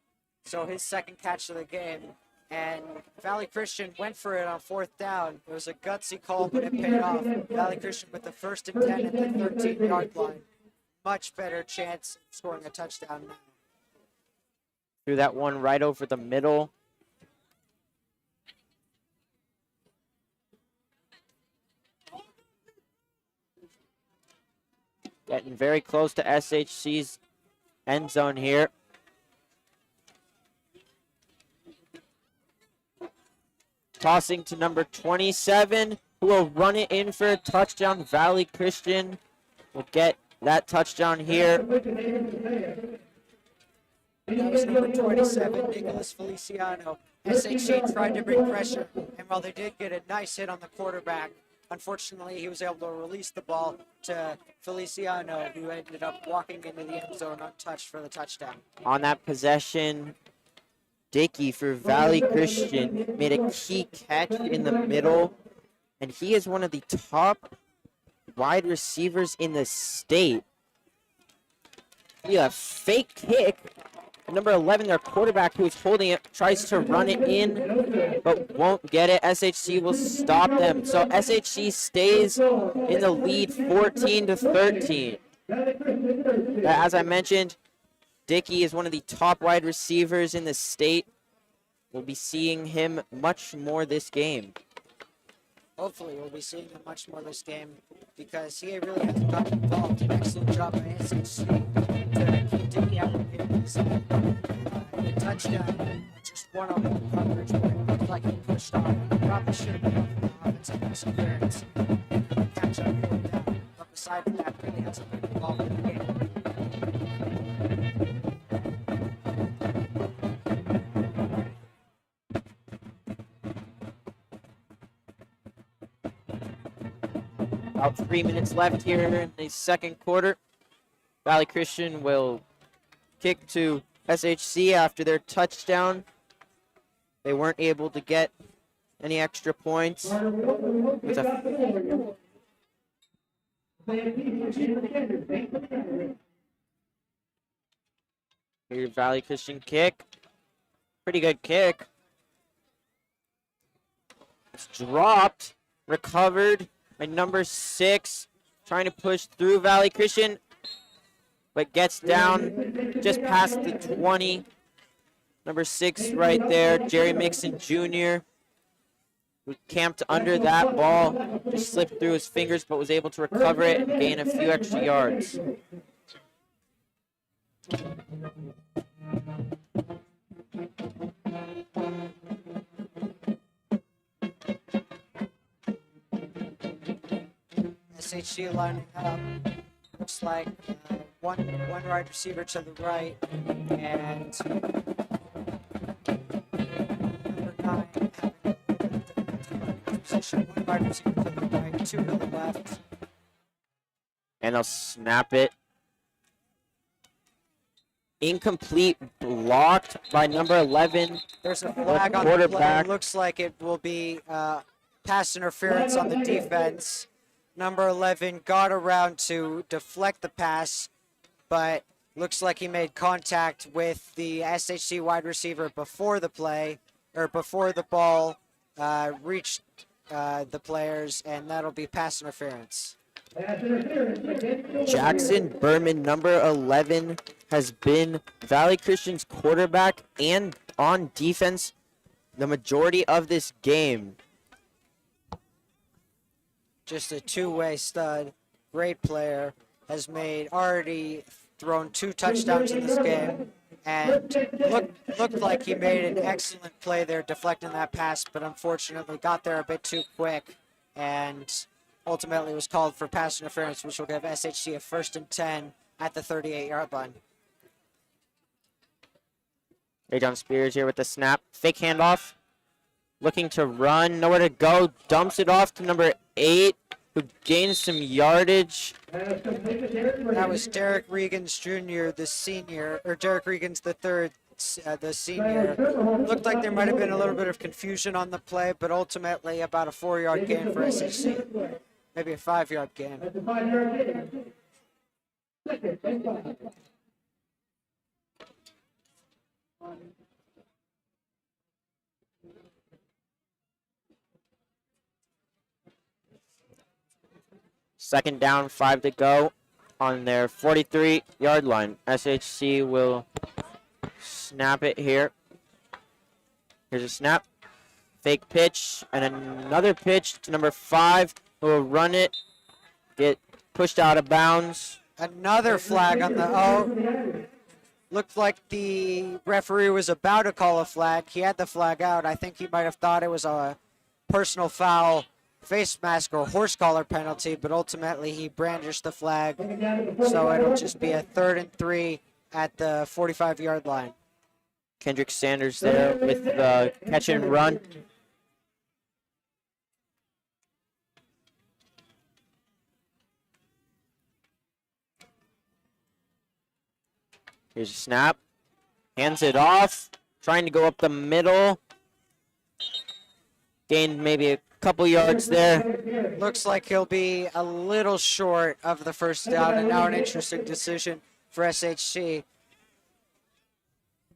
So his second catch of the game. And Valley Christian went for it on 4th down. It was a gutsy call, but it paid off. Valley Christian with the 1st and 10 at the 13-yard line. Much better chance of scoring a touchdown now. Threw that one right over the middle. Getting very close to SHC's end zone here. Tossing to number 27, who will run it in for a touchdown. Valley Christian will get that touchdown here. That was number 27, Nicholas Feliciano. SHC tried to bring pressure, and while they did get a nice hit on the quarterback, unfortunately he was able to release the ball to Feliciano, who ended up walking into the end zone untouched for the touchdown. On that possession, Dickey for Valley Christian made a key catch in the middle, and he is one of the top wide receivers in the state. Yeah, fake kick. Number 11, their quarterback, who is holding it, tries to run it in, but won't get it. SHC will stop them. So SHC stays in the lead 14-13. As I mentioned, Dickey is one of the top wide receivers in the state. We'll be seeing him much more this game. Hopefully we'll be seeing him much more this game because he really hasn't gotten involved. An excellent job by SHC to keep Dickey out of the game. The touchdown, just one-on-one coverage, but it looked like he pushed on. He probably should have been on the offensive perseverance. Catch up, fourth down. But besides that, really hasn't been involved in the game. About 3 minutes left here in the second quarter. Valley Christian will kick to SHC after their touchdown. They weren't able to get any extra points. With a Here, Valley Christian kick. Pretty good kick. It's dropped, recovered by number 6, trying to push through Valley Christian, but gets down just past the 20. Number 6 right there, Jerry Mixon Jr., who camped under that ball, just slipped through his fingers, but was able to recover it and gain a few extra yards. SHC lining up. Looks like one wide receiver to the right, and number 9 having position. One wide receiver to the right, 2 to the left. And they'll snap it. Incomplete, blocked by number 11. There's a flag on the play. Looks like it will be pass interference on the defense. Number 11 got around to deflect the pass, but looks like he made contact with the SHC wide receiver before the play, or before the ball reached the players, and that'll be pass interference. Jackson Berman, number 11, has been Valley Christian's quarterback and on defense the majority of this game. Just a two-way stud, great player, has already thrown 2 touchdowns in this game, and looked like he made an excellent play there deflecting that pass, but unfortunately got there a bit too quick and ultimately was called for pass interference, which will give SHC a 1st and 10 at the 38-yard line. Rajon Spears here with the snap. Fake handoff. Looking to run. Nowhere to go. Dumps it off to number 8, who gains some yardage. That was Derek Regans Jr., the senior, or Derek Regans the third, the senior. Looked like there might have been a little bit of confusion on the play, but ultimately about a 4-yard gain for SHC. Maybe a 5-yard gain. Second down, 5 to go on their 43-yard line. SHC will snap it here. Here's a snap. Fake pitch, and another pitch to number 5, who will run it, get pushed out of bounds. Another flag on the, looked like the referee was about to call a flag. He had the flag out. I think he might have thought it was a personal foul, face mask, or horse collar penalty, but ultimately he brandished the flag. So it'll just be a 3rd and 3 at the 45-yard line. Kendrick Sanders there with the catch and run. Here's a snap. Hands it off. Trying to go up the middle. Gained maybe a couple yards there. Looks like he'll be a little short of the 1st down, and now an interesting decision for SHC.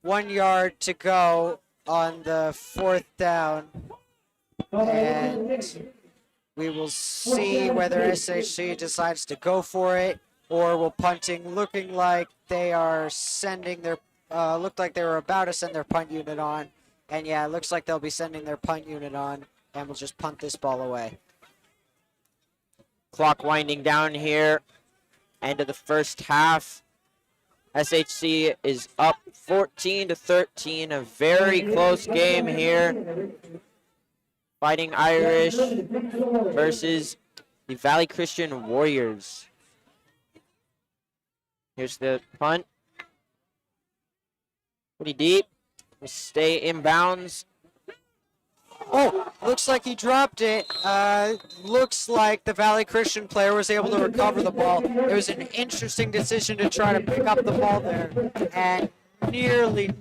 1 yard to go on the 4th down, and we will see whether SHC decides to go for it or will punting, looking like they are sending their, looked like they were about to send their punt unit on, and yeah, it looks like they'll be sending their punt unit on, and we'll just punt this ball away. Clock winding down here. End of the first half. SHC is up 14-13. A very close game here. Fighting Irish versus the Valley Christian Warriors. Here's the punt. Pretty deep. We stay inbounds. Oh, looks like he dropped it. Looks like the Valley Christian player was able to recover the ball. It was an interesting decision to try to pick up the ball there, and nearly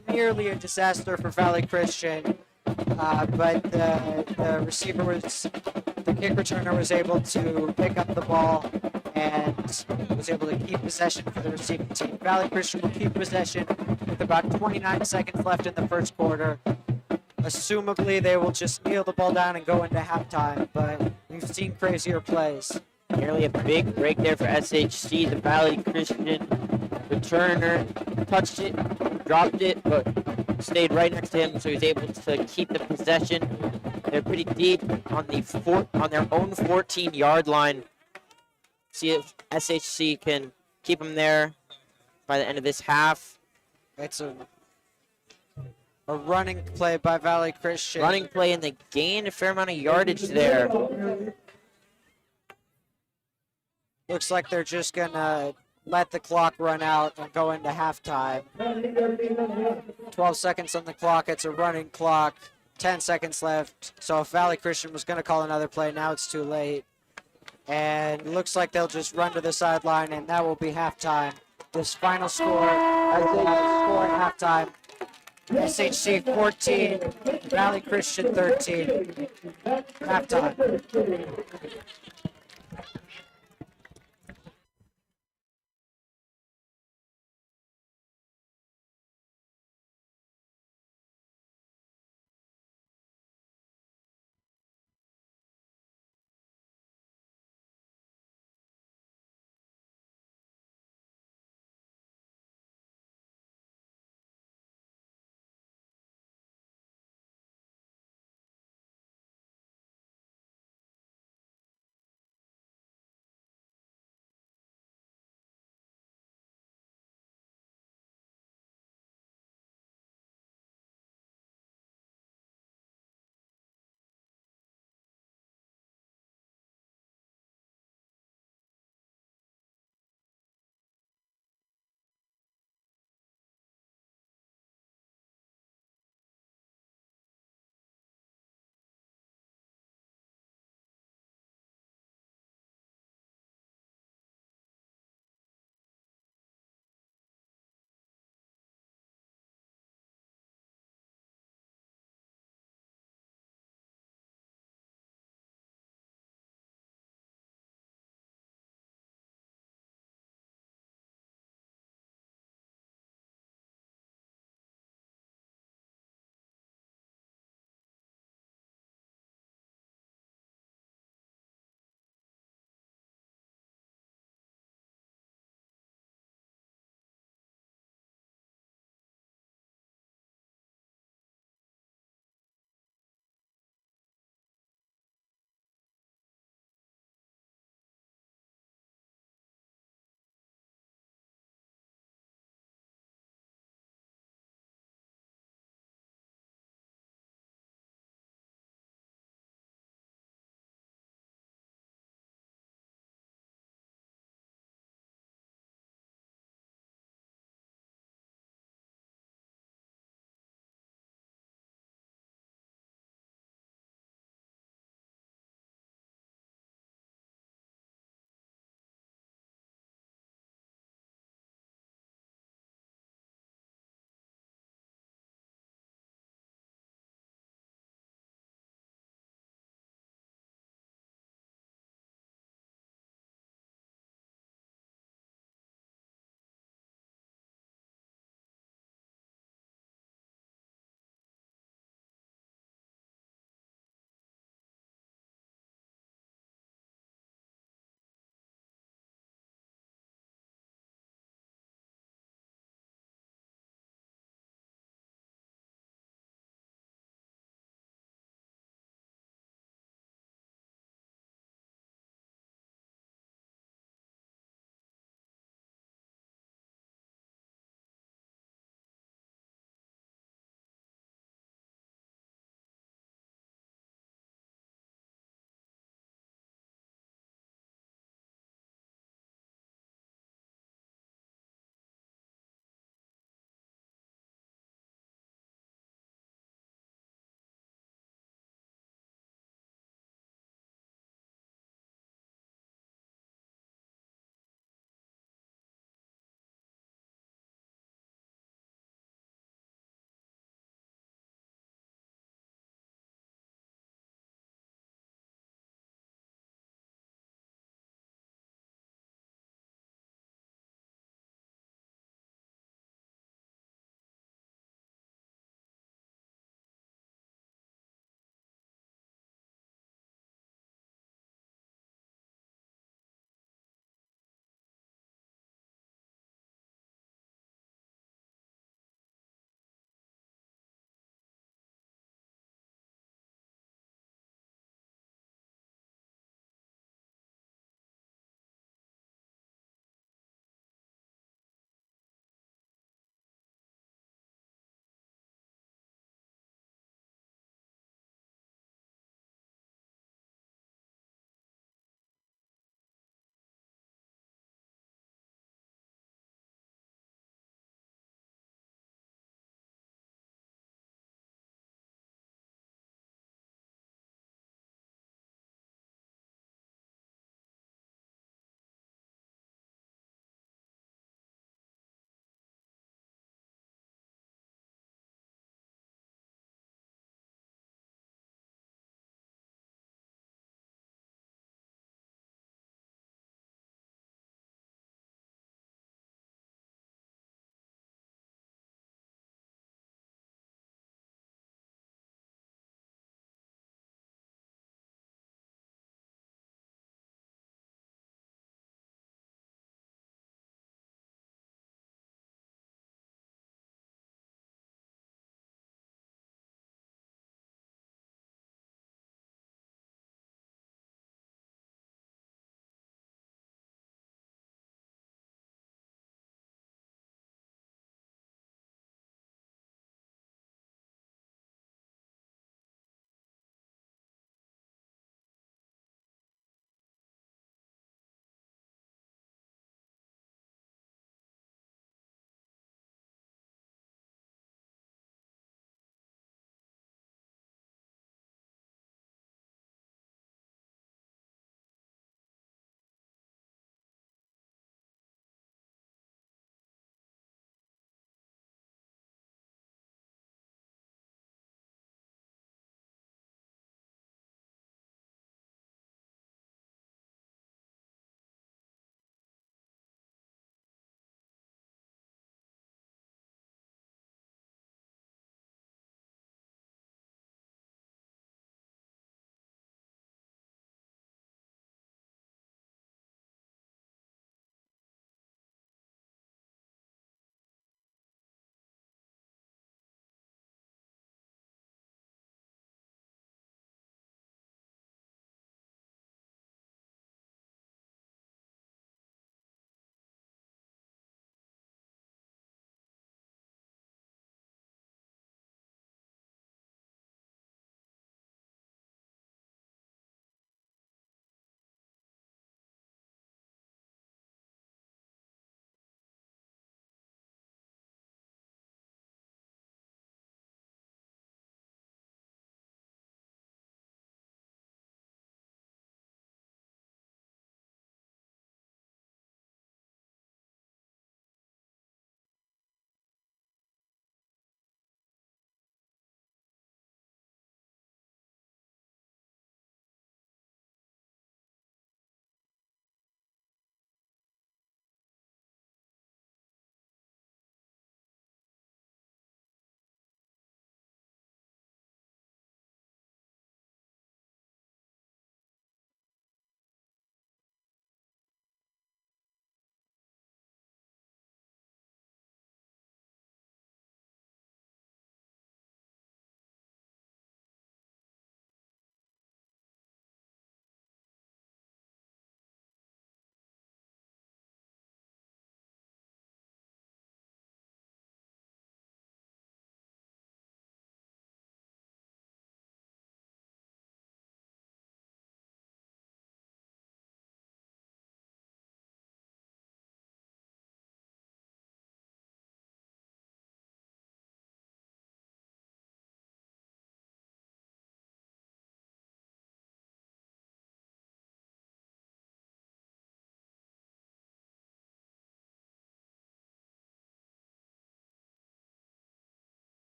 a disaster for Valley Christian. But the receiver the kick returner was able to pick up the ball and was able to keep possession for the receiving team. Valley Christian will keep possession with about 29 seconds left in the first quarter. Assumably, they will just kneel the ball down and go into halftime, but we've seen crazier plays. Nearly a big break there for SHC. The Valley Christian returner touched it, dropped it, but stayed right next to him, so he was able to keep the possession. They're pretty deep on their own 14-yard line. See if SHC can keep them there by the end of this half. It's a running play by Valley Christian. Running play, and they gained a fair amount of yardage there. Looks like they're just going to let the clock run out and go into halftime. 12 seconds on the clock. It's a running clock. 10 seconds left. So if Valley Christian was going to call another play, now it's too late. And looks like they'll just run to the sideline, and that will be halftime. This final score, as they score at halftime, SHC 14, Valley Christian 13. Halftime.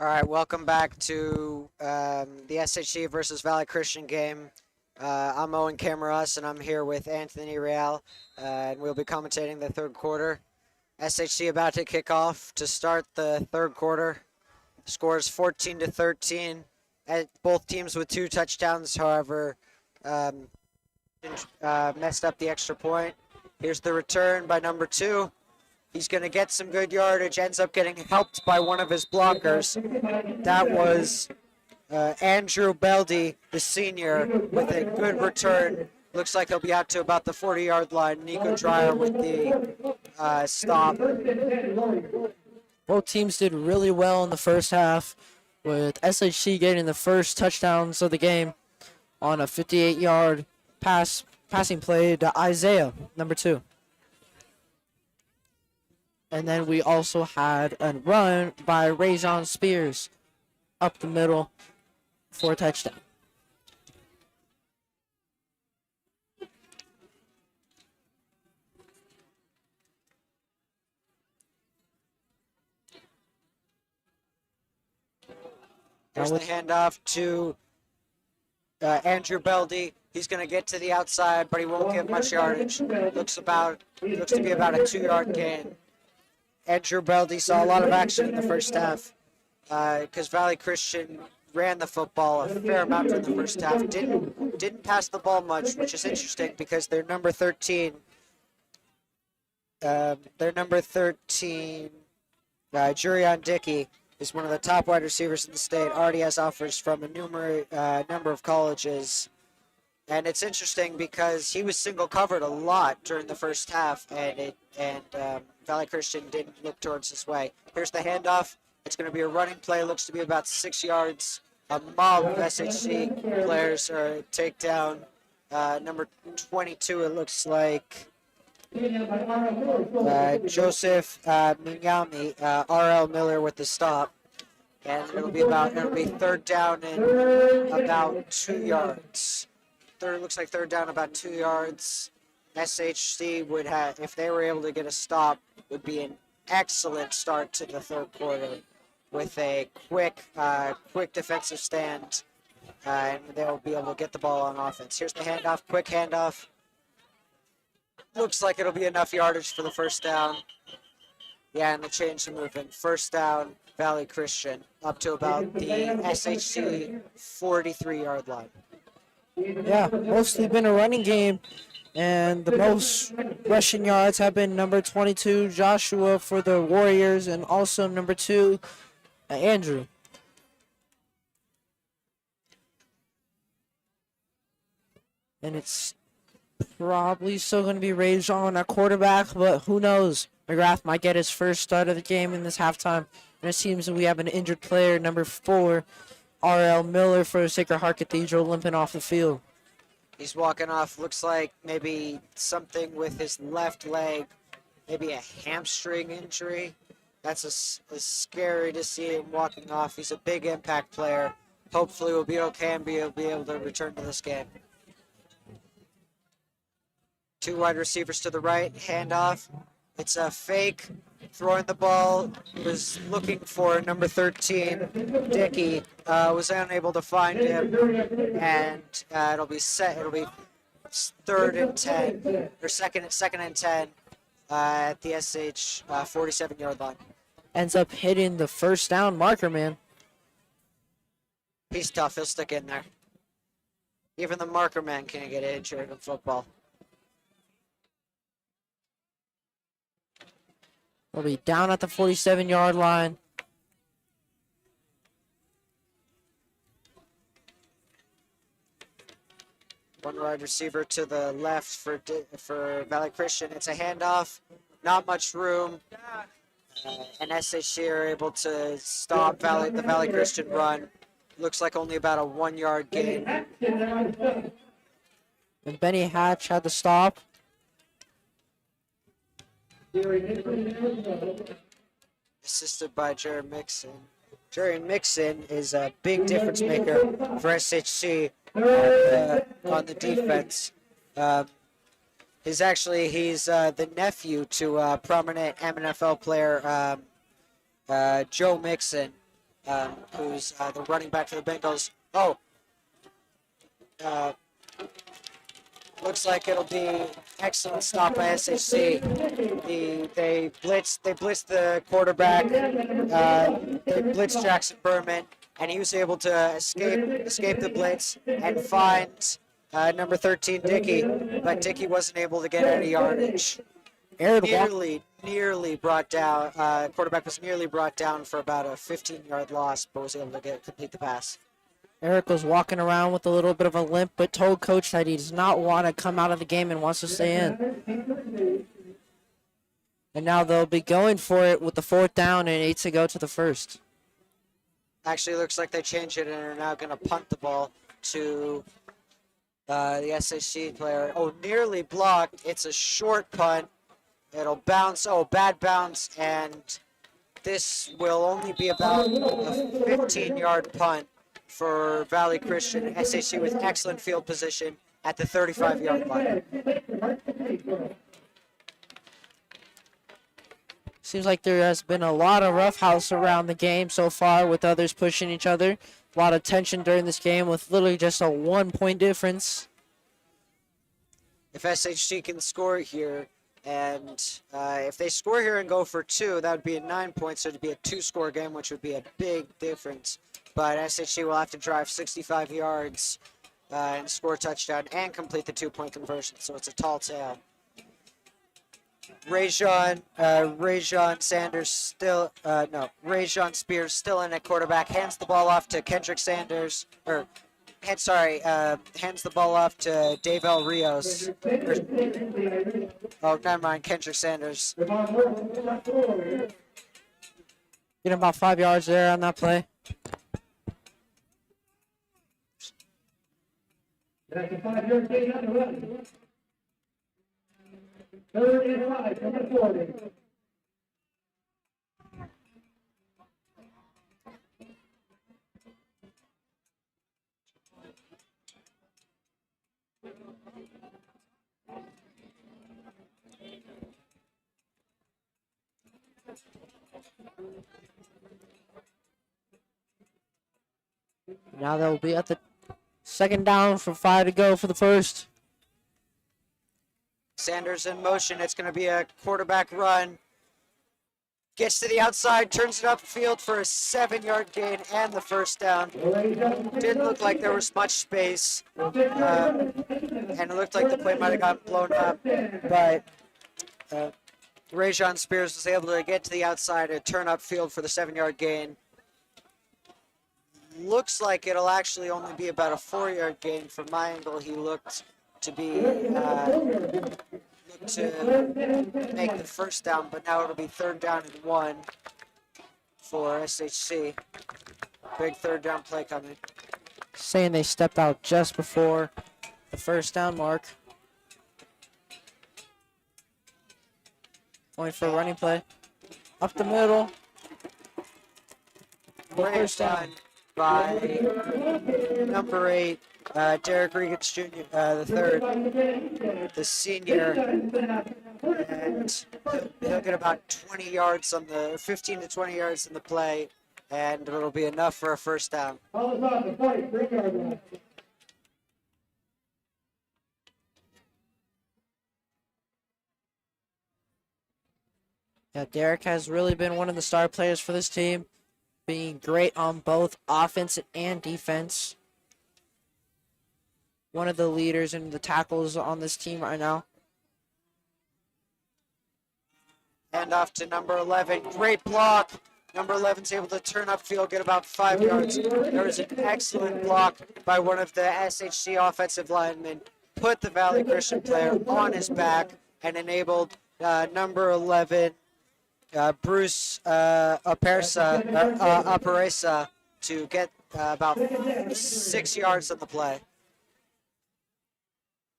All right, welcome back to the SHC versus Valley Christian game. I'm Owen Camaros, and I'm here with Anthony Real, and we'll be commentating the third quarter. SHC about to kick off to start the third quarter. Scores 14-13. Both teams with 2 touchdowns, however, messed up the extra point. Here's the return by number 2. He's going to get some good yardage, ends up getting helped by one of his blockers. That was Andrew Beldy, the senior, with a good return. Looks like he'll be out to about the 40-yard line. Nico Dreyer with the stop. Both teams did really well in the first half, with SHC getting the first touchdowns of the game on a 58-yard passing play to Isaiah, number 2. And then we also had a run by Rajon Spears up the middle for a touchdown. There's the handoff to Andrew Beldy. He's going to get to the outside, but he won't get much yardage. Looks to be about a 2-yard gain. Andrew Beldy saw a lot of action in the first half because Valley Christian ran the football a fair amount in the first half. Didn't pass the ball much, which is interesting because their number 13, Jurion Dickey, is one of the top wide receivers in the state. Already has offers from a number of colleges. And it's interesting because he was single covered a lot during the first half, and Valley Christian didn't look towards his way. Here's the handoff. It's going to be a running play. Looks to be about 6 yards. A mob of SHC players are take down number 22. It looks like Joseph Minyami, R.L. Miller with the stop, and it'll be third down and about 2 yards. Looks like third down about 2 yards. SHC would have, if they were able to get a stop, would be an excellent start to the third quarter with a quick defensive stand, and they'll be able to get the ball on offense. Here's the handoff, quick handoff. Looks like it'll be enough yardage for the first down. Yeah, and the change of movement. First down, Valley Christian, up to about the SHC 43-yard line. Yeah, mostly been a running game, and the most rushing yards have been number 22, Joshua, for the Warriors, and also number 2, Andrew. And it's probably still going to be Rajon at quarterback, but who knows? McGrath might get his first start of the game in this halftime. And it seems that we have an injured player, number 4, R.L. Miller, for Sacred Heart Cathedral, limping off the field. He's walking off. Looks like maybe something with his left leg, maybe a hamstring injury. That's scary to see him walking off. He's a big impact player. Hopefully we'll be okay and be able to return to this game. 2 wide receivers to the right, handoff. It's a fake, throwing the ball, was looking for number 13, Dickey, was unable to find him, and it'll be third and 10, or second and 10 at the SH 47-yard line. Ends up hitting the first down marker, man. He's tough, he'll stick in there. Even the marker man can't get injured in football. We'll be down at the 47-yard line. One wide receiver to the left for Valley Christian. It's a handoff, not much room. And SHC are able to stop the Valley Christian run. Looks like only about a 1-yard gain. And Benny Hatch had to stop. Assisted by Jerry Mixon. Jerry Mixon is a big difference maker for SHC on the defense. He's the nephew to prominent MNFL player Joe Mixon, who's the running back for the Bengals. Oh, uh, looks like it'll be excellent stop by SHC. They blitzed the quarterback. They blitzed Jackson Berman, and he was able to escape the blitz and find number 13 Dickey, but Dickey wasn't able to get any yardage. Nearly brought down. Quarterback was nearly brought down for about a 15-yard loss, but was able to complete the pass. Eric was walking around with a little bit of a limp, but told coach that he does not want to come out of the game and wants to stay in. And now they'll be going for it with the 4th down and 8 to go to the 1st. Actually, looks like they changed it and are now going to punt the ball to the SHC player. Oh, nearly blocked. It's a short punt. It'll bounce. Oh, bad bounce. And this will only be about a 15-yard punt for Valley Christian. SHC with excellent field position at the 35-yard line. Seems like there has been a lot of roughhouse around the game so far with others pushing each other. A lot of tension during this game with literally just a 1-point difference. If SHC can score here, and if they score here and go for 2, that would be a 9 points, so it would be a 2-score game, which would be a big difference. But SHC will have to drive 65 yards and score a touchdown and complete the 2-point conversion, so it's a tall tale. Rajon Spears still in at quarterback, hands the ball off to Kendrick Sanders, hands the ball off to Dave L. Rios. Oh, never mind, Kendrick Sanders. Getting about 5 yards there on that play. That's a 5-yard gain on the run. 3rd and 5, number 40. Now they'll be at the 2nd down for 5 to go for the 1st. Sanders in motion. It's going to be a quarterback run. Gets to the outside, turns it upfield for a 7-yard gain and the 1st down. Didn't look like there was much space, and it looked like the play might have gotten blown up, but Rajon Spears was able to get to the outside and turn upfield for the 7-yard gain. Looks like it'll actually only be about a 4-yard gain from my angle. He looked to be to make the 1st down, but now it'll be 3rd down and 1 for SHC. Big 3rd down play coming. Saying they stepped out just before the 1st down mark. Going for a running play. Up the middle. Great run by number 8, Derek Regans Jr., the 3rd, the senior, and he'll get about 20 yards on the 15 to 20 yards in the play, and it'll be enough for a 1st down. Yeah, Derek has really been one of the star players for this team, being great on both offense and defense. One of the leaders in the tackles on this team right now. And off to number 11. Great block. Number 11's able to turn upfield, get about 5 yards. There was an excellent block by one of the SHC offensive linemen. Put the Valley Christian player on his back and enabled number 11, Bruce Aparesa, to get about 6 yards on the play.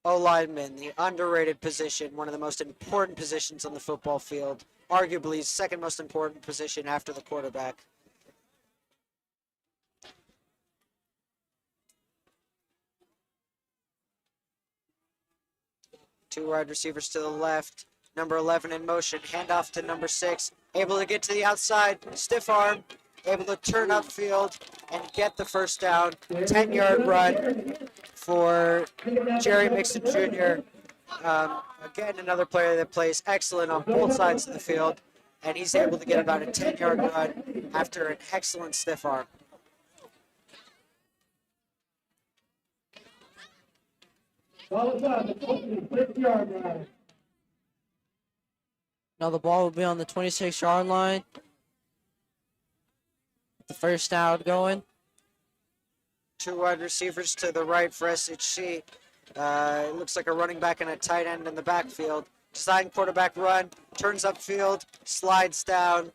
O-lineman, the underrated position, one of the most important positions on the football field, arguably second most important position after the quarterback. Two wide receivers to the left. Number 11 in motion. Handoff to number 6. Able to get to the outside. Stiff arm. able to turn upfield and get the first down. 10-yard run for Jerry Mixon Jr. Again, another player that plays excellent on both sides of the field, and he's able to get about a 10-yard run after an excellent stiff arm. Ball is on the 26-yard line. Now the ball will be on the 26-yard line. The first down going. 2 wide receivers to the right for SHC. It looks like a running back and a tight end in the backfield. Design quarterback run, turns upfield, slides down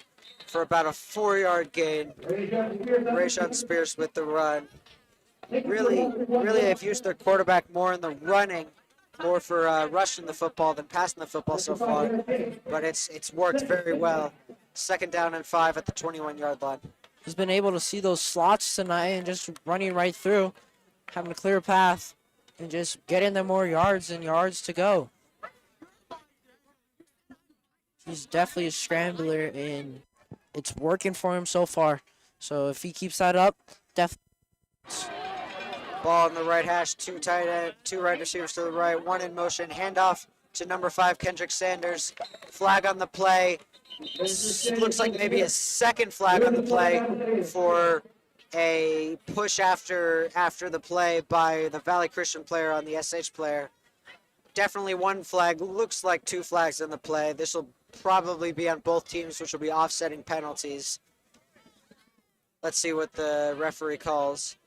for about a 4-yard gain. Rayshawn Spears with the run. Really, they've used their quarterback more in the running, more for rushing the football than passing the football so far. But it's worked very well. 2nd down and 5 at the 21-yard line. He's been able to see those slots tonight and just running right through, having a clear path, and just getting them more yards and yards to go. He's definitely a scrambler, and it's working for him so far. So if he keeps that up, definitely. Ball on the right hash, 2 right receivers to the right, 1 in motion, handoff to number 5, Kendrick Sanders. Flag on the play. Looks like maybe a second flag on the play for a push after the play by the Valley Christian player on the SH player. Definitely 1 flag. Looks like 2 flags in the play. This will probably be on both teams, which will be offsetting penalties. Let's see what the referee calls.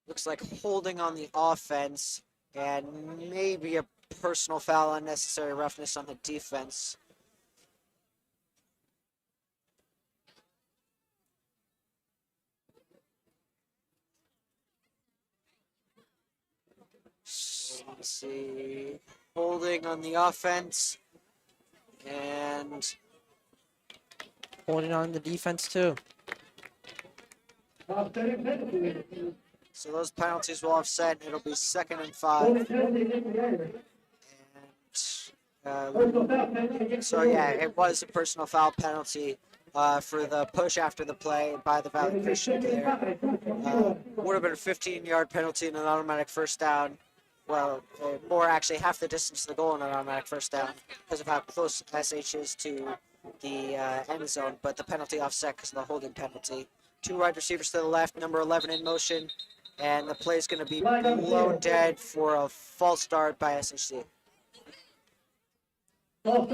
Looks like holding on the offense and maybe a personal foul, unnecessary roughness on the defense. Let's see. Holding on the offense and Holding on the defense too. so those penalties will offset, and it'll be 2nd and 5. So yeah, it was a personal foul penalty for the push after the play by the Valley Christian player. Would have been a 15-yard penalty and an automatic first down. Well, more actually half the distance to the goal and an automatic first down because of how close SH is to the end zone, but the penalty offset because of the holding penalty. 2 wide receivers to the left, number 11 in motion, and the play is going to be blown dead for a false start by SHC. So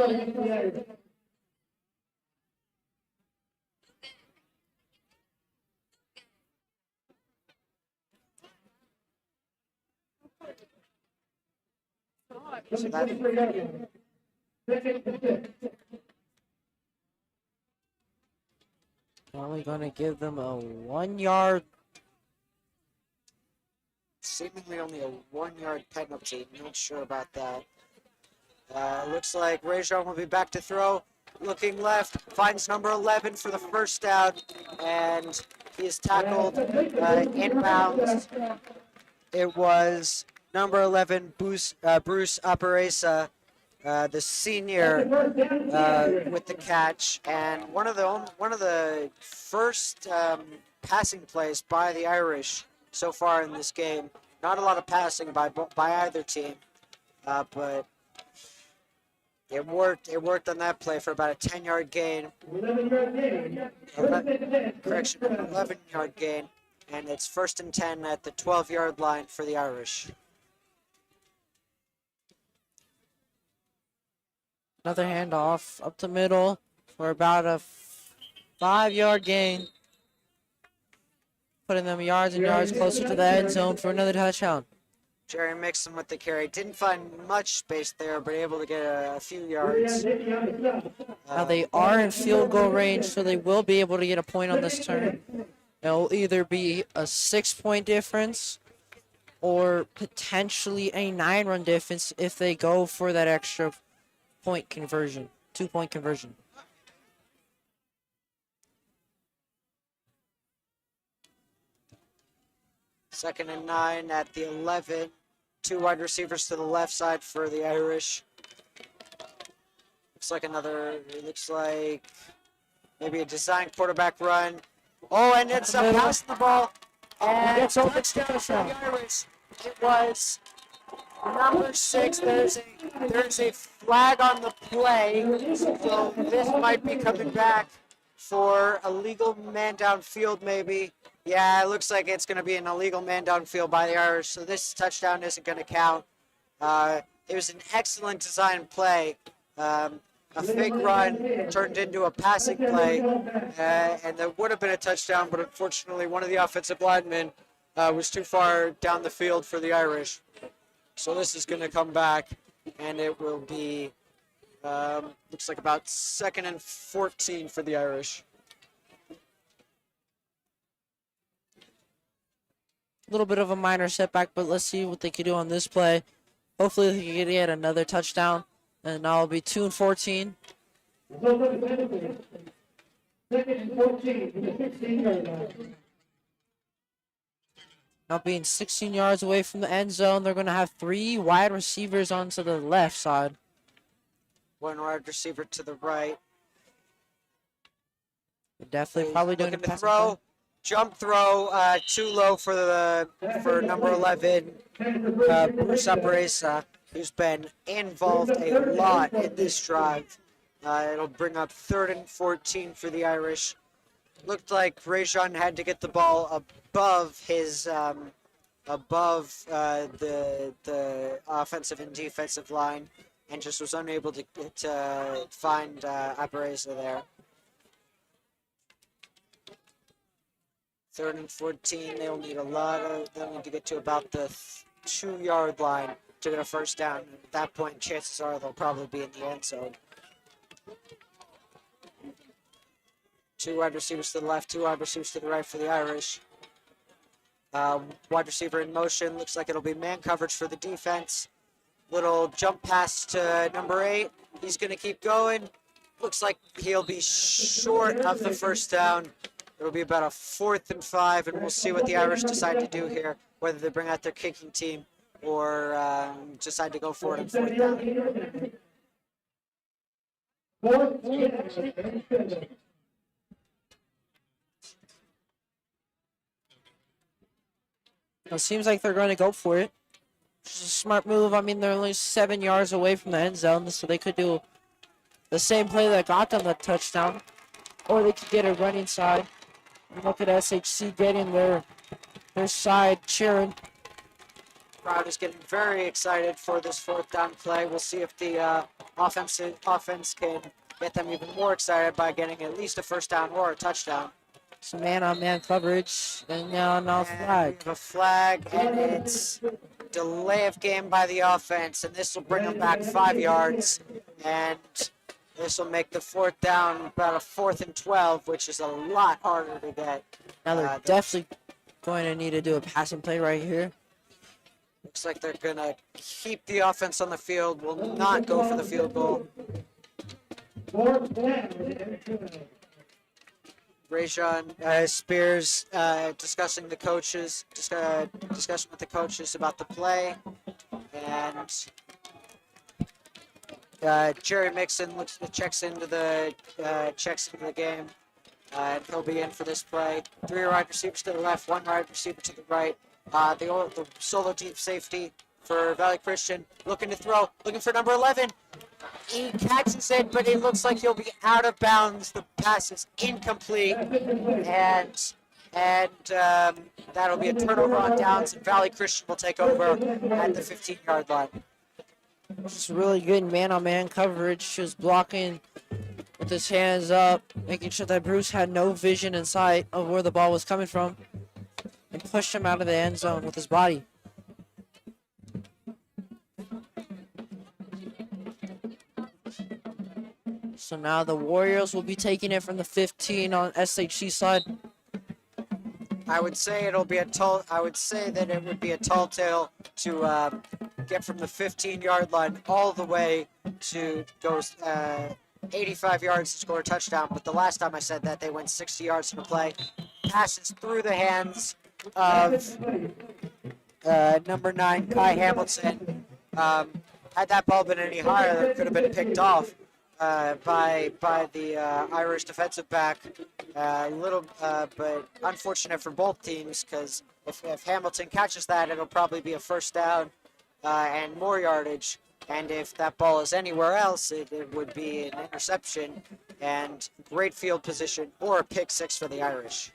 that, Only going to give them a 1-yard. seemingly only a 1-yard penalty. Not sure about that. Looks like Rajon will be back to throw. Looking left, finds number 11 for the first down, and he is tackled inbounds. It was number 11, Bruce Aparesa, the senior, with the catch, and one of the first passing plays by the Irish so far in this game. Not a lot of passing by either team, but it worked. It worked on that play for about a 10-yard gain. 11-yard gain, and it's 1st and 10 at the 12-yard line for the Irish. Another handoff up the middle for about a 5-yard gain. Putting them yards and yards closer to the end zone for another touchdown. Jerry Mixon with the carry. Didn't find much space there, but able to get a few yards. Now they are in field goal range, so they will be able to get a point on this turn. It'll either be a 6-point difference or potentially a 9-run difference if they go for that extra point conversion, 2-point conversion. Second and 9 at the 11. 2 wide receivers to the left side for the Irish. Looks like maybe a design quarterback run. Oh, and it's up passing the ball. And Gets open touchdown for touchdown. the Irish. It was number 6. There's a flag on the play, so this might be coming back for a legal man downfield, maybe. Yeah, it looks like it's going to be an illegal man downfield by the Irish, so this touchdown isn't going to count. It was an excellent design play. A fake run turned into a passing play, and that would have been a touchdown, but unfortunately one of the offensive linemen was too far down the field for the Irish. So this is going to come back, and it will be, looks like about 2nd and 14 for the Irish. A little bit of a minor setback, but let's see what they can do on this play. Hopefully they can get another touchdown, and now it'll be 2 and 14. So for the benefit, 2nd and 14 from the 16-yard line. Now being 16 yards away from the end zone, they're going to have 3 wide receivers onto the left side. 1 wide receiver to the right. They're definitely probably doing a Looking to passing throw. play. Jump throw, too low for number 11, Bruce Aparesa, who's been involved a lot in this drive. It'll bring up 3rd and 14 for the Irish. Looked like Rajon had to get the ball above his the offensive and defensive line, and just was unable to find Aparesa there. 3rd and 14. They'll need they'll need to get to about the 2-yard line to get a first down. And at that point, chances are they'll probably be in the end zone. 2 wide receivers to the left, 2 wide receivers to the right for the Irish. Wide receiver in motion. Looks like it'll be man coverage for the defense. Little jump pass to number 8. He's going to keep going. Looks like he'll be short of the first down. It'll be about a 4th and 5, and we'll see what the Irish decide to do here, whether they bring out their kicking team or decide to go for it on 4th down. It seems like they're going to go for it. Which is a smart move. I mean, they're only 7 yards away from the end zone, so they could do the same play that got them the touchdown. Or they could get a running side. And look at SHC getting their side cheering. Crowd is getting very excited for this 4th down play. We'll see if the offense can get them even more excited by getting at least a first down or a touchdown. Some man-on-man coverage, and now flag. We have a flag, and it's delay of game by the offense, and this will bring them back 5 yards, and this will make the 4th down about a 4th and 12, which is a lot harder to get. Now they're definitely going to need to do a passing play right here. Looks like they're going to keep the offense on the field, will not go for the field goal. Rajon Spears discussing the coaches, discussion with the coaches about the play, and Jerry Mixon checks into the game, and he'll be in for this play. 3 wide receivers to the left, 1 wide receiver to the right. The solo deep safety for Valley Christian, looking to throw, looking for number 11. He catches it, but it looks like he'll be out of bounds. The pass is incomplete, and that'll be a turnover on downs, and Valley Christian will take over at the 15-yard line. Just really good man-on-man coverage. She was blocking with his hands up, making sure that Bruce had no vision in sight of where the ball was coming from, and pushed him out of the end zone with his body. So now the Warriors will be taking it from the 15 on SHC side. I would say that it would be a tall tale to get from the 15-yard line all the way to go 85 yards to score a touchdown. But the last time I said that, they went 60 yards to the play. Passes through the hands of number 9, Kai Hamilton. Had that ball been any higher, it could have been picked off. by the Irish defensive back. But unfortunate for both teams because if Hamilton catches that, it'll probably be a first down and more yardage. And if that ball is anywhere else, it would be an interception and great field position or a pick six for the Irish.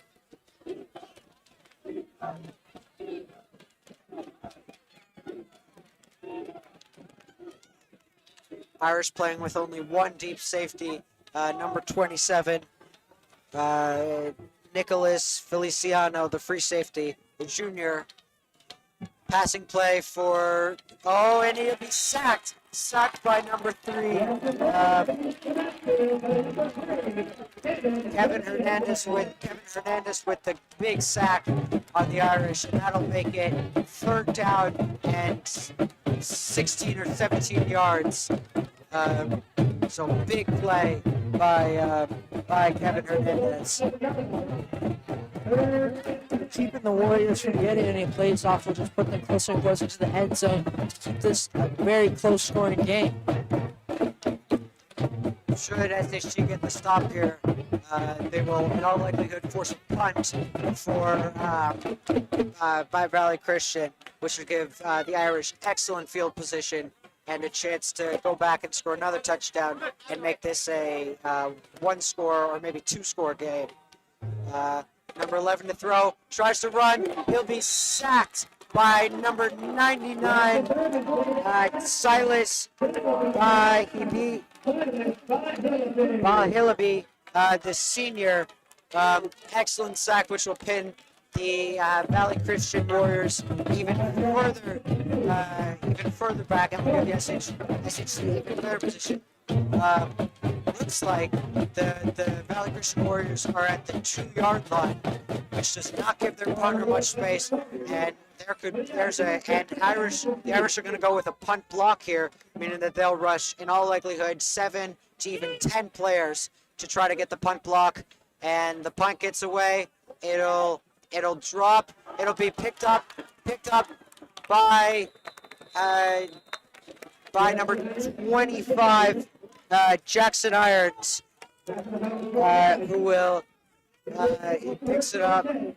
Irish playing with only one deep safety, number 27, Nicholas Feliciano, the free safety, the junior. Passing play for, and he'll be sacked. Sacked by number 3, Kevin Hernandez with the big sack on the Irish, and that'll make it third down and 16 or 17 yards. So big play by Kevin Hernandez. Keeping the Warriors from getting any plays off will just put them closer and closer to the end zone to keep this a very close scoring game. Should SHG get the stop here, they will in all likelihood force a punt for by Valley Christian, which would give the Irish excellent field position and a chance to go back and score another touchdown and make this a one-score or maybe two-score game. Number 11 to throw, tries to run, he'll be sacked by number 99, Silas Hillaby, the senior. Excellent sack, which will pin the Valley Christian Warriors even further back, and we'll give the SHC even better position. Looks like the Valley Christian Warriors are at the 2-yard line, which does not give their punter much space, and the Irish are going to go with a punt block here, meaning that they'll rush in all likelihood 7 to even 10 players to try to get the punt block, and the punt gets away. It'll drop. It'll be picked up by number 25, Jackson Irons, who will he picks it up and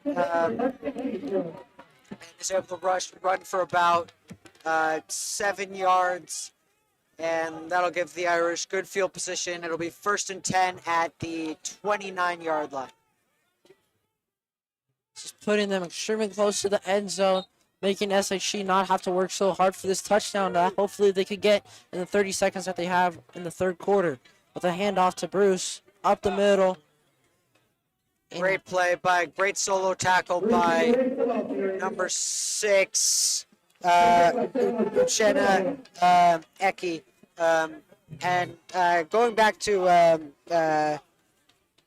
is able to run for about 7 yards, and that'll give the Irish good field position. It'll be 1st and 10 at the 29-yard line. Just putting them extremely close to the end zone, making SHG not have to work so hard for this touchdown that hopefully they could get in the 30 seconds that they have in the third quarter. With a handoff to Bruce, up the middle. Great play great solo tackle by number 6, Uchenna Eki. And going back to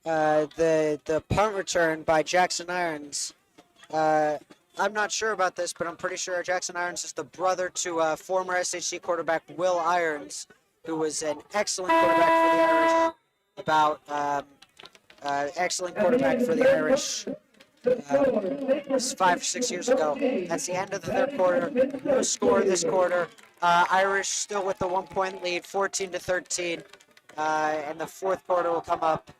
the punt return by Jackson Irons, I'm not sure about this, but I'm pretty sure Jackson Irons is the brother to former SHC quarterback Will Irons, who was an excellent quarterback for the Irish. 5 or 6 years ago. That's the end of the third quarter. No score this quarter. Irish still with the 1-point lead, 14-13. And the fourth quarter will come up.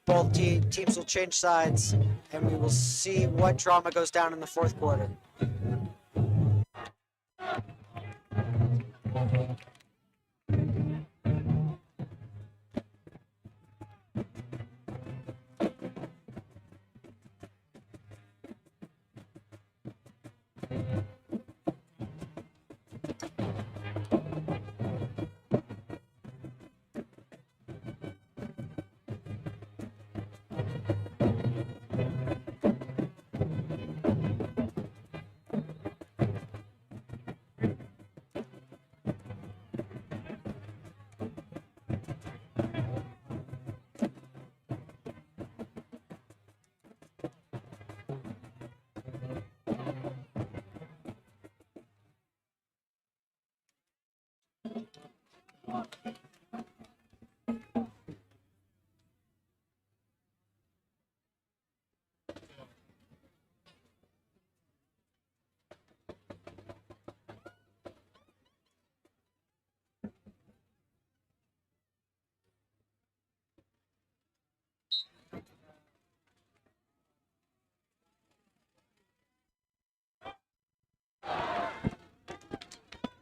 Both teams will change sides, and we will see what drama goes down in the fourth quarter.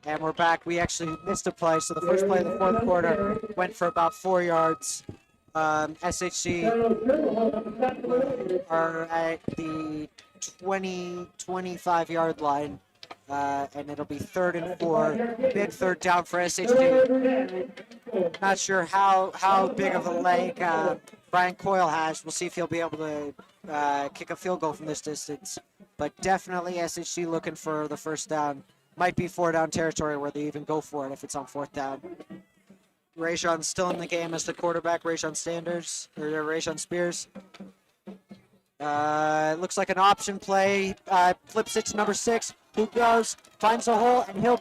And we're back. We actually missed a play, so the first play of the fourth quarter went for about 4 yards. SHC are at the 25 yard line, and it'll be 3rd and 4. Big third down for SHC. Not sure how big of a leg Brian Coyle has. We'll see if he'll be able to kick a field goal from this distance. But definitely SHC looking for the first down. Might be 4 down territory where they even go for it if it's on 4th down. Rayshawn's still in the game as the quarterback, Rayshawn Spears. Looks like an option play. Flips it to number 6, who goes, finds a hole, and he'll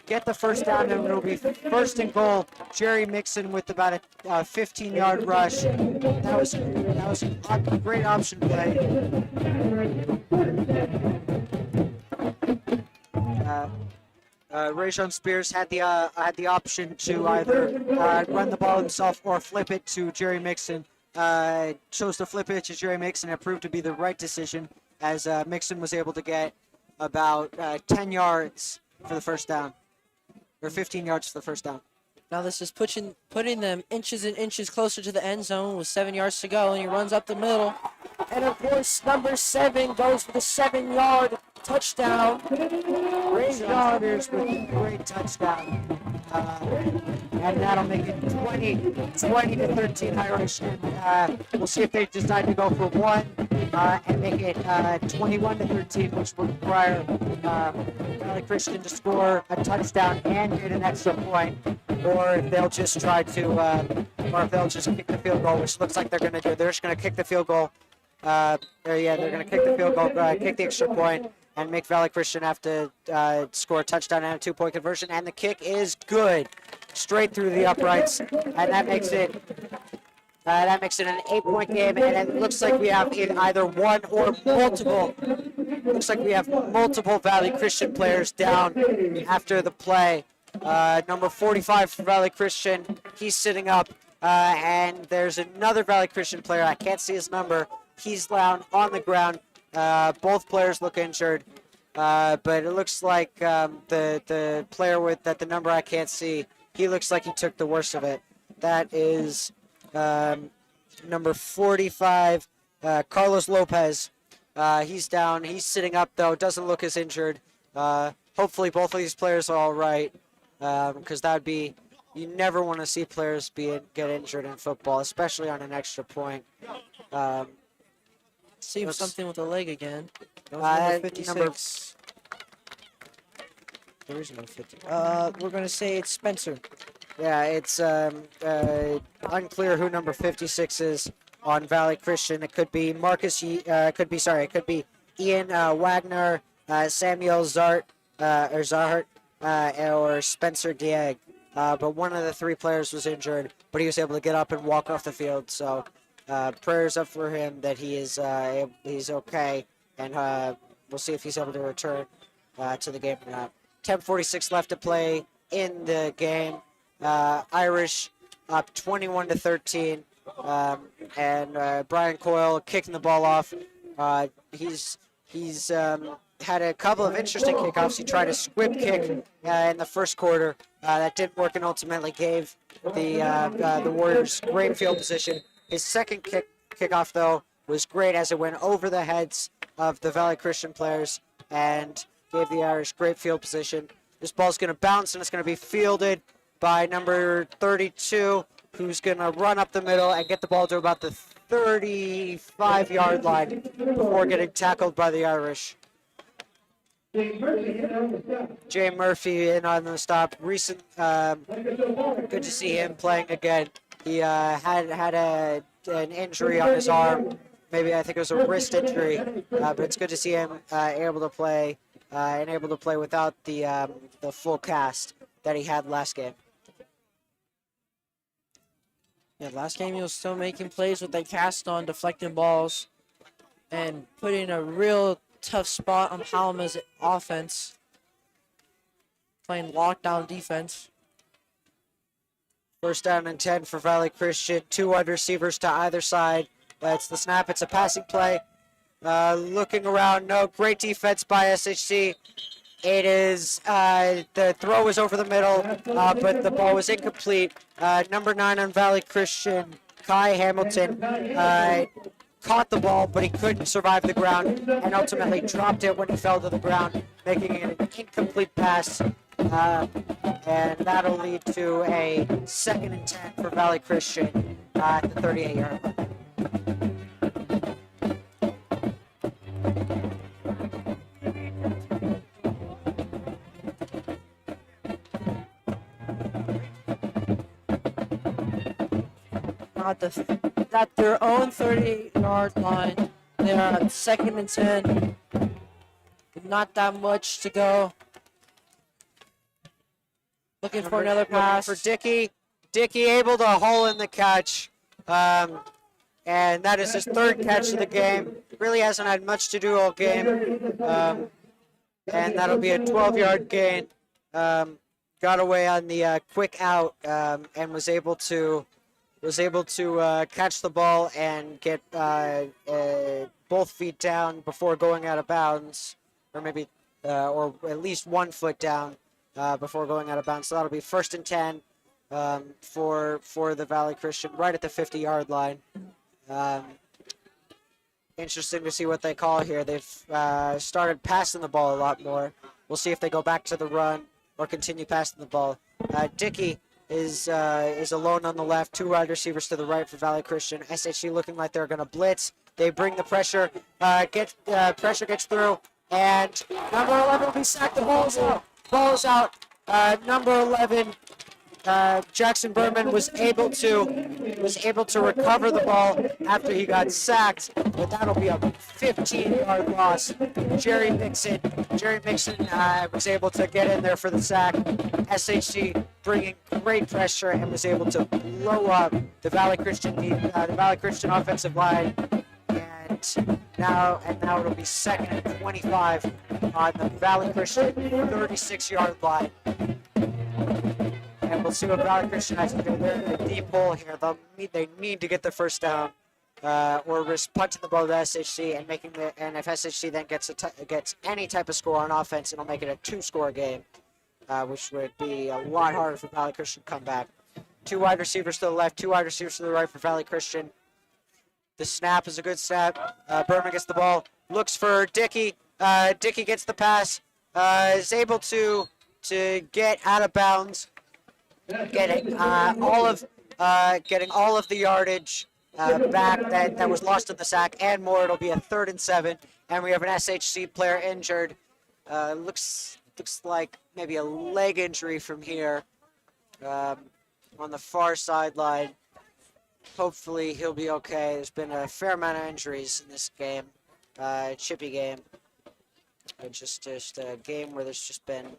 get the first down, and it'll be 1st and goal. Jerry Mixon with about a 15-yard rush. That was a great option play. Rayshawn Spears had the option to either run the ball himself or flip it to Jerry Mixon. Chose to flip it to Jerry Mixon. It proved to be the right decision, as Mixon was able to get about 10 yards for the first down, or 15 yards for the first down. Now this is putting them inches and inches closer to the end zone with 7 yards to go, and he runs up the middle. And of course, number 7 goes for the 7-yard touchdown. Rayshawn Spears with a great touchdown. And that'll make it 20 to 13 Irish. We'll see if they decide to go for 1 and make it 21 to 13, which would require Valley Christian to score a touchdown and get an extra point, or if they'll just try to, or if they'll just kick the field goal, which looks like they're going to do. They're just going to kick the field goal. They're going to kick the field goal, kick the extra point, and make Valley Christian have to score a touchdown and a 2-point conversion. And the kick is good, straight through the uprights, and that makes it an 8-point game. And it looks like we have either one or multiple. Looks like we have multiple Valley Christian players down after the play. Number 45 for Valley Christian, he's sitting up, and there's another Valley Christian player. I can't see his number. He's down on the ground. Both players look injured, but it looks like the player with the number I can't see, he looks like he took the worst of it. That is number 45, Carlos Lopez. He's down. He's sitting up, though. Doesn't look as injured. Hopefully both of these players are all right, because that would be, you never want to see players get injured in football, especially on an extra point. See something with the leg again. Number 56. There is no 50. We're going to say it's Spencer. Yeah, it's unclear who number 56 is on Valley Christian. It could be it could be Ian Wagner, Samuel Zart, or Spencer Dieg. But one of the 3 players was injured, but he was able to get up and walk off the field. So prayers up for him that he's okay, and we'll see if he's able to return to the game or not. 10:46 left to play in the game. Irish up 21 to 13, and Brian Coyle kicking the ball off. He's had a couple of interesting kickoffs. He tried a squib kick in the first quarter. That didn't work, and ultimately gave the Warriors great field position. His second kickoff, though, was great as it went over the heads of the Valley Christian players and gave the Irish great field position. This ball's going to bounce, and it's going to be fielded by number 32, who's going to run up the middle and get the ball to about the 35-yard line before getting tackled by the Irish. Jay Murphy in on the stop. Good to see him playing again. He had an injury on his arm. Maybe I think it was a wrist injury, but it's good to see him able to play without the full cast that he had last game. Yeah, last game he was still making plays with that cast on, deflecting balls, and putting a real tough spot on Palma's offense. Playing lockdown defense. First down and 10 for Valley Christian. 2 wide receivers to either side. It's the snap. It's a passing play. Looking around. No, great defense by SHC. It is the throw was over the middle, but the ball was incomplete. Number 9 on Valley Christian, Kai Hamilton, caught the ball, but he couldn't survive the ground and ultimately dropped it when he fell to the ground, making it an incomplete pass. And that'll lead to a 2nd and 10 for Valley Christian at the 38-yard line. At their own 38-yard line. They are at 2nd and 10. Not that much to go. Looking for another pass. For Dickey. Dickey able to haul in the catch. And that is his 3rd catch of the game. Really hasn't had much to do all game. And that'll be a 12-yard gain. Got away on the quick out and was able to catch the ball and get both feet down before going out of bounds, or maybe or at least 1 foot down before going out of bounds. So that'll be 1st and 10 for the Valley Christian right at the 50-yard line. Interesting to see what they call here. They've started passing the ball a lot more. We'll see if they go back to the run or continue passing the ball. Dickey is alone on the left. 2 wide receivers to the right for Valley Christian. SHC looking like they're going to blitz. They bring the pressure. Pressure gets through, and number 11 will be sacked. The ball's out. Ball's out. Number 11. Jackson Berman was able to recover the ball after he got sacked, but that'll be a 15-yard loss. Jerry Mixon was able to get in there for the sack. SHC bringing great pressure and was able to blow up the Valley Christian offensive line. And now it'll be 2nd and 25 on the Valley Christian 36-yard line. And we'll see what Valley Christian has to do. They're in a deep hole here. They need to get the 1st down, or risk punting the ball to SHC and if SHC then gets any type of score on offense, it'll make it a 2-score game, which would be a lot harder for Valley Christian to come back. 2 wide receivers to the left, 2 wide receivers to the right for Valley Christian. The snap is a good snap. Berman gets the ball, looks for Dickey. Dickey gets the pass, is able to get out of bounds. Getting all of the yardage back that was lost in the sack and more. It'll be a 3rd and 7, and we have an SHC player injured. Looks like maybe a leg injury from here on the far sideline. Hopefully he'll be okay. There's been a fair amount of injuries in this game, chippy game. It's just a game where there's just been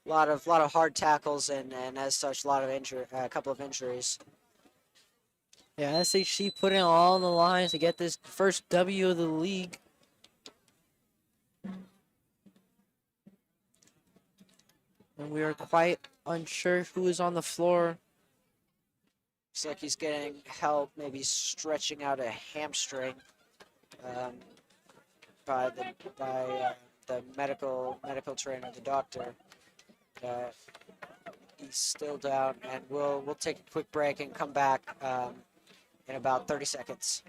a lot of hard tackles and as such a couple of injuries. Yeah, SHC putting it all on the line to get this first W of the league. And we are quite unsure who is on the floor. Looks like he's getting help, maybe stretching out a hamstring by the medical trainer, the doctor. He's still down, and we'll take a quick break and come back in about 30 seconds.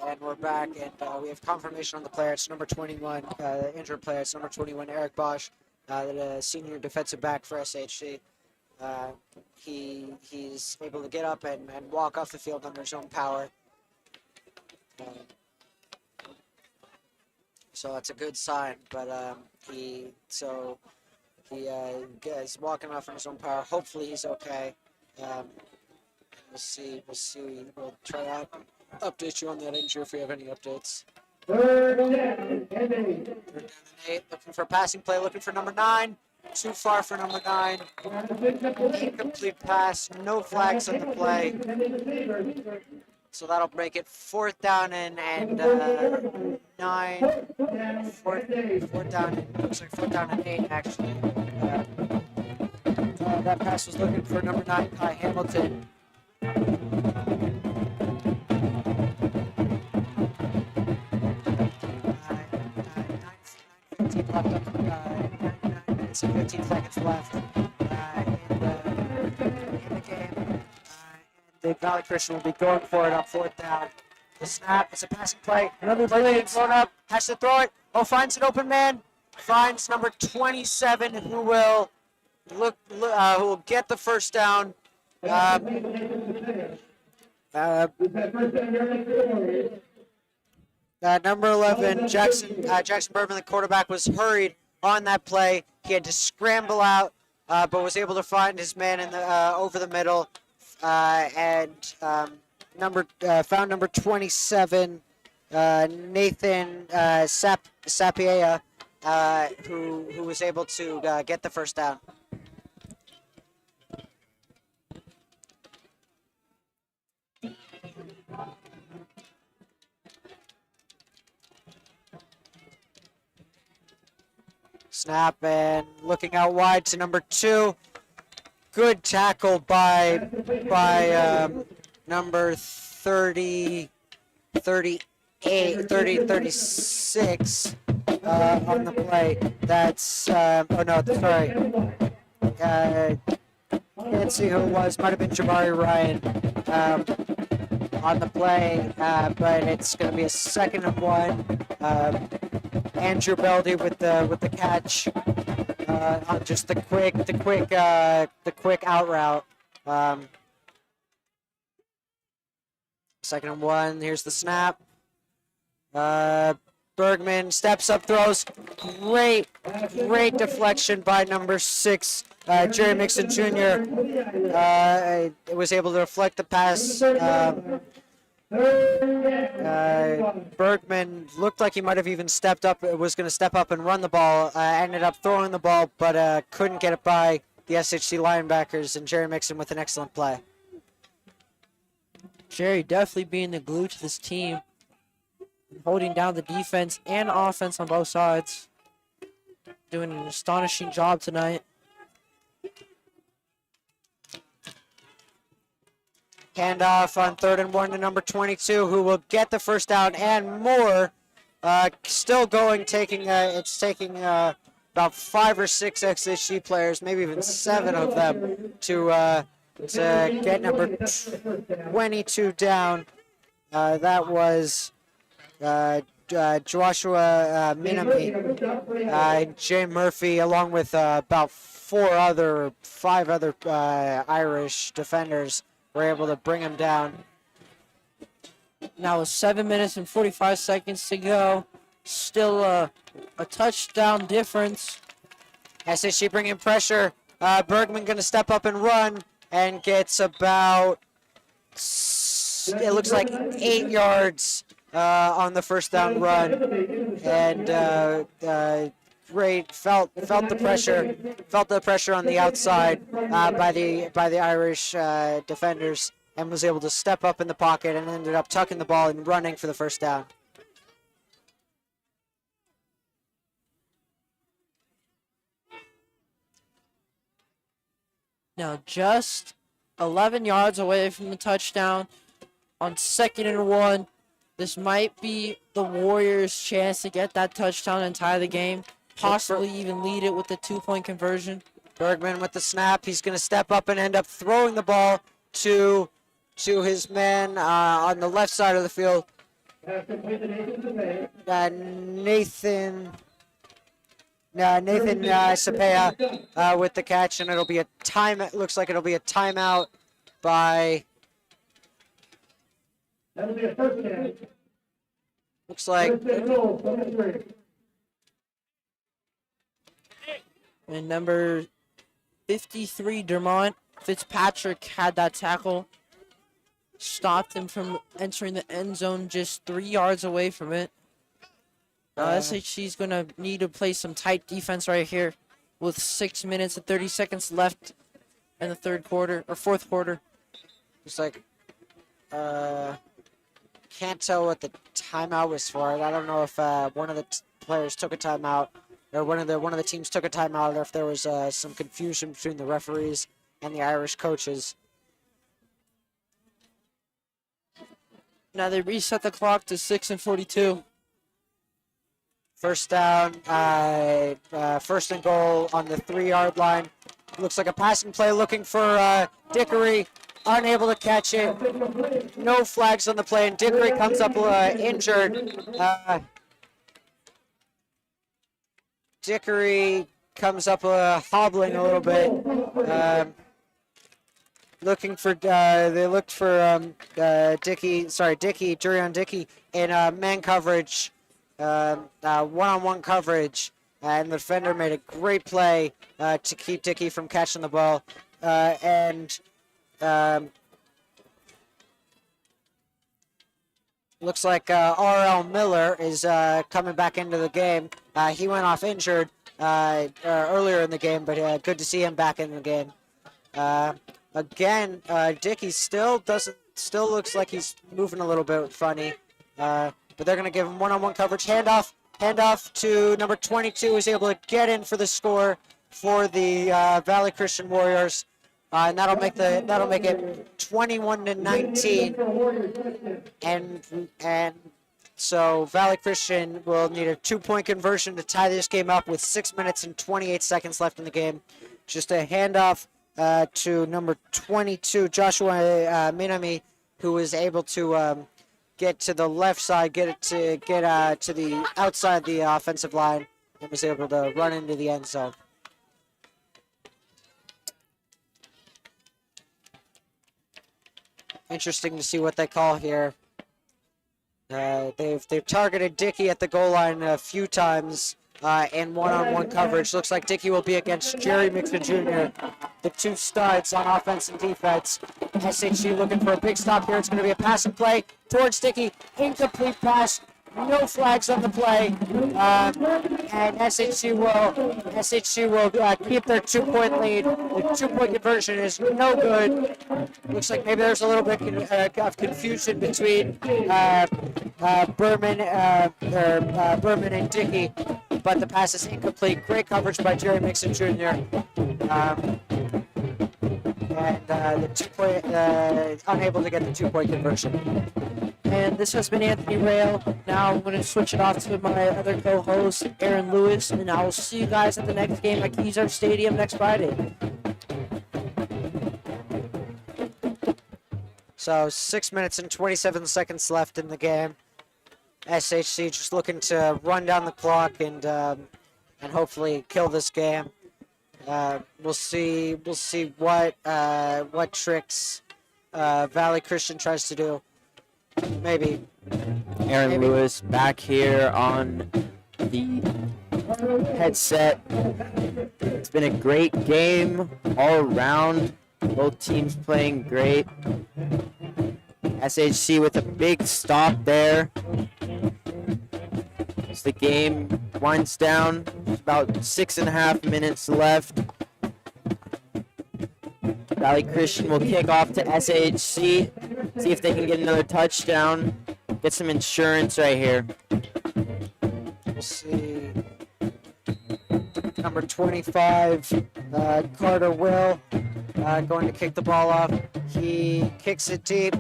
And we're back, and we have confirmation on the player. It's number 21, injured player. It's number 21, Eric Bosch, the senior defensive back for SHC. He's able to get up and walk off the field under his own power. So that's a good sign, but he is walking off on his own power. Hopefully he's okay. We'll see. We'll try to update you on that injury if we have any updates. Third down and 8. Third down and 8. Looking for a passing play. Looking for number 9. Too far for number 9. Incomplete pass. No flags on the play. So that'll make it 4th down and 9. Fourth down and looks like 4th down and 8 actually. That pass was looking for number 9, Kai Hamilton. 15 seconds left in the game. The Valley Christian will be going for it on 4th down. The snap, it's a passing play. Another play thrown up, has to throw it. Oh, finds an open man. Finds number 27 who will who will get the first down. Number 11, Jackson Bergman, the quarterback, was hurried on that play. He had to scramble out, but was able to find his man in the over the middle, and found number 27, Nathan Sapia, who was able to get the first down. Snap and looking out wide to number 2. Good tackle by number 36 on the play. That's can't see who it was. Might have been Jabari Ryan on the play, but it's going to be a 2nd and 1. Andrew Beldy with the catch on just the quick out route. 2nd and 1. Here's the snap. Bergman steps up, throws. Great deflection by number 6, Jerry Mixon Jr. Was able to deflect the pass. Bergman looked like he might have even stepped up, was going to step up and run the ball, ended up throwing the ball, but couldn't get it by the SHC linebackers, and Jerry Mixon with an excellent play. Jerry definitely being the glue to this team, holding down the defense and offense on both sides. Doing an astonishing job tonight. Handoff on 3rd and 1 to number 22, who will get the first down and more. Still going, it's taking about 5 or 6 XSG players, maybe even 7 of them, to get number 22 down. That was Joshua Minami, Jay Murphy, along with about 5 other Irish defenders, were able to bring him down. Now with 7 minutes and 45 seconds to go, still a touchdown difference. SHG bringing pressure. Bergman going to step up and run, and gets about it looks like 8 yards on the first down run, and great felt the pressure on the outside by the Irish defenders, and was able to step up in the pocket and ended up tucking the ball and running for the first down. Now just 11 yards away from the touchdown on 2nd and 1. This might be the Warriors' chance to get that touchdown and tie the game, possibly even lead it with the 2-point conversion. Bergman with the snap. He's going to step up and end up throwing the ball to his man on the left side of the field. Nathan Sapea with the catch, and it'll be a time. It looks like it'll be a timeout by. That'll be a first down. Looks like. And number 53, Dermont Fitzpatrick had that tackle. Stopped him from entering the end zone just 3 yards away from it. SHC's going to need to play some tight defense right here with 6 minutes and 30 seconds left in the fourth quarter. Looks like can't tell what the timeout was for. I don't know if one of the players took a timeout or one of the teams took a timeout, or if there was some confusion between the referees and the Irish coaches. Now they reset the clock to 6:42. First down, first and goal on the 3-yard line. Looks like a passing play looking for Dickory. Unable to catch it. No flags on the play, and Dickory comes up injured. Dickory comes up hobbling a little bit. Looking for they looked for Dickey, Jurion Dickey in man coverage, one-on-one coverage, and the defender made a great play to keep Dickey from catching the ball, and looks like R.L. Miller is coming back into the game. He went off injured earlier in the game, but good to see him back in the game. Again, Dickey still looks like he's moving a little bit funny, but they're going to give him one-on-one coverage. Handoff to number 22, who's able to get in for the score for the Valley Christian Warriors, and that'll make it 21-19, and so Valley Christian will need a 2-point conversion to tie this game up with 6 minutes and 28 seconds left in the game. Just a handoff to number 22, Joshua Minami, who was able to get to the left side, get to the outside of the offensive line, and was able to run into the end zone. Interesting to see what they call here. They've targeted Dickey at the goal line a few times in one-on-one coverage. Looks like Dickey will be against Jerry Mixon Jr., the two studs on offense and defense. SHC looking for a big stop here. It's going to be a passing play towards Dickey. Incomplete pass. No flags on the play. And SHC will keep their 2-point lead. The 2-point conversion is no good. Looks like maybe there's a little bit of confusion between Berman and Dickey, but the pass is incomplete. Great coverage by Jerry Mixon Jr. And the 2-point unable to get the 2-point conversion. And this has been Anthony Rail. Now I'm going to switch it off to my other co-host, Aaron Lewis, and I will see you guys at the next game at Kezar Stadium next Friday. So 6 minutes and 27 seconds left in the game. SHC just looking to run down the clock and hopefully kill this game. We'll see what tricks Valley Christian tries to do. Maybe. Aaron Lewis back here on the headset. It's been a great game all around. Both teams playing great. SHC with a big stop there. As the game winds down, there's about 6.5 minutes left. Valley Christian will kick off to SHC. See if they can get another touchdown. Get some insurance right here. We'll see. Number 25, Carter Will, going to kick the ball off. He kicks it deep.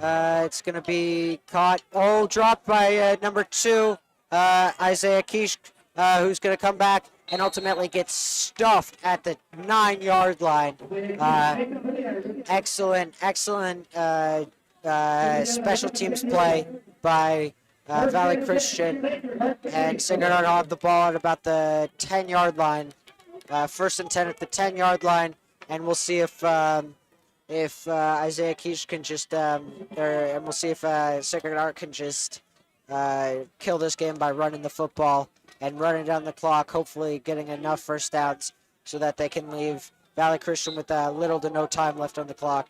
It's going to be caught. Oh, dropped by number 2, Isaiah Keish, who's going to come back and ultimately get stuffed at the 9-yard line. Excellent special teams play by Valley Christian, and Singer will have the ball at about the 10-yard line. First and 10 at the 10-yard line, and we'll see if Isaiah Keish can just, and we'll see if Singer can just kill this game by running the football and running down the clock, hopefully getting enough first downs so that they can leave Valley Christian with little to no time left on the clock.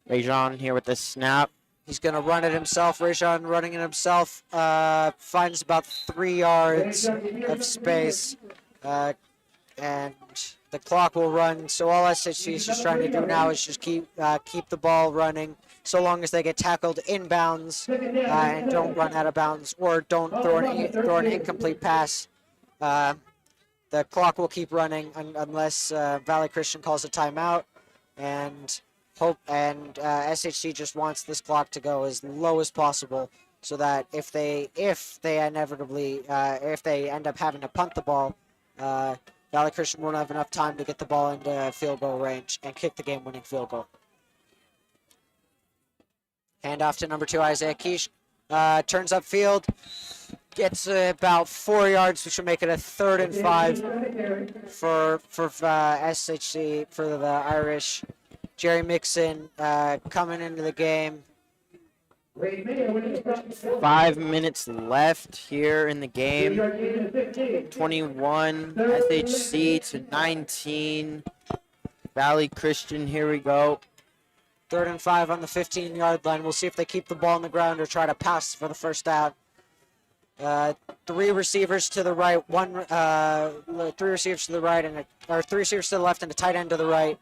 Rajon here with the snap. He's going to run it himself. Rajon running it himself. Finds about 3 yards of space. And the clock will run. So all SHC is just trying to do now is just keep the ball running so long as they get tackled inbounds and don't run out of bounds or don't throw an incomplete pass. The clock will keep running unless Valley Christian calls a timeout. And SHC just wants this clock to go as low as possible, so that if they inevitably if they end up having to punt the ball, Valley Christian won't have enough time to get the ball into field goal range and kick the game-winning field goal. Hand off to number 2, Isaiah Keish. Turns upfield, gets about 4 yards, which will make it a 3rd and 5 for SHC, for the Irish. Jerry Mixon coming into the game. 5 minutes left here in the game. 21 SHC to 19 Valley Christian. Here we go. 3rd and 5 on the 15-yard line. We'll see if they keep the ball on the ground or try to pass for the first down. 3 receivers to the right, 3 receivers to the right, or 3 receivers to the left, and a tight end to the right.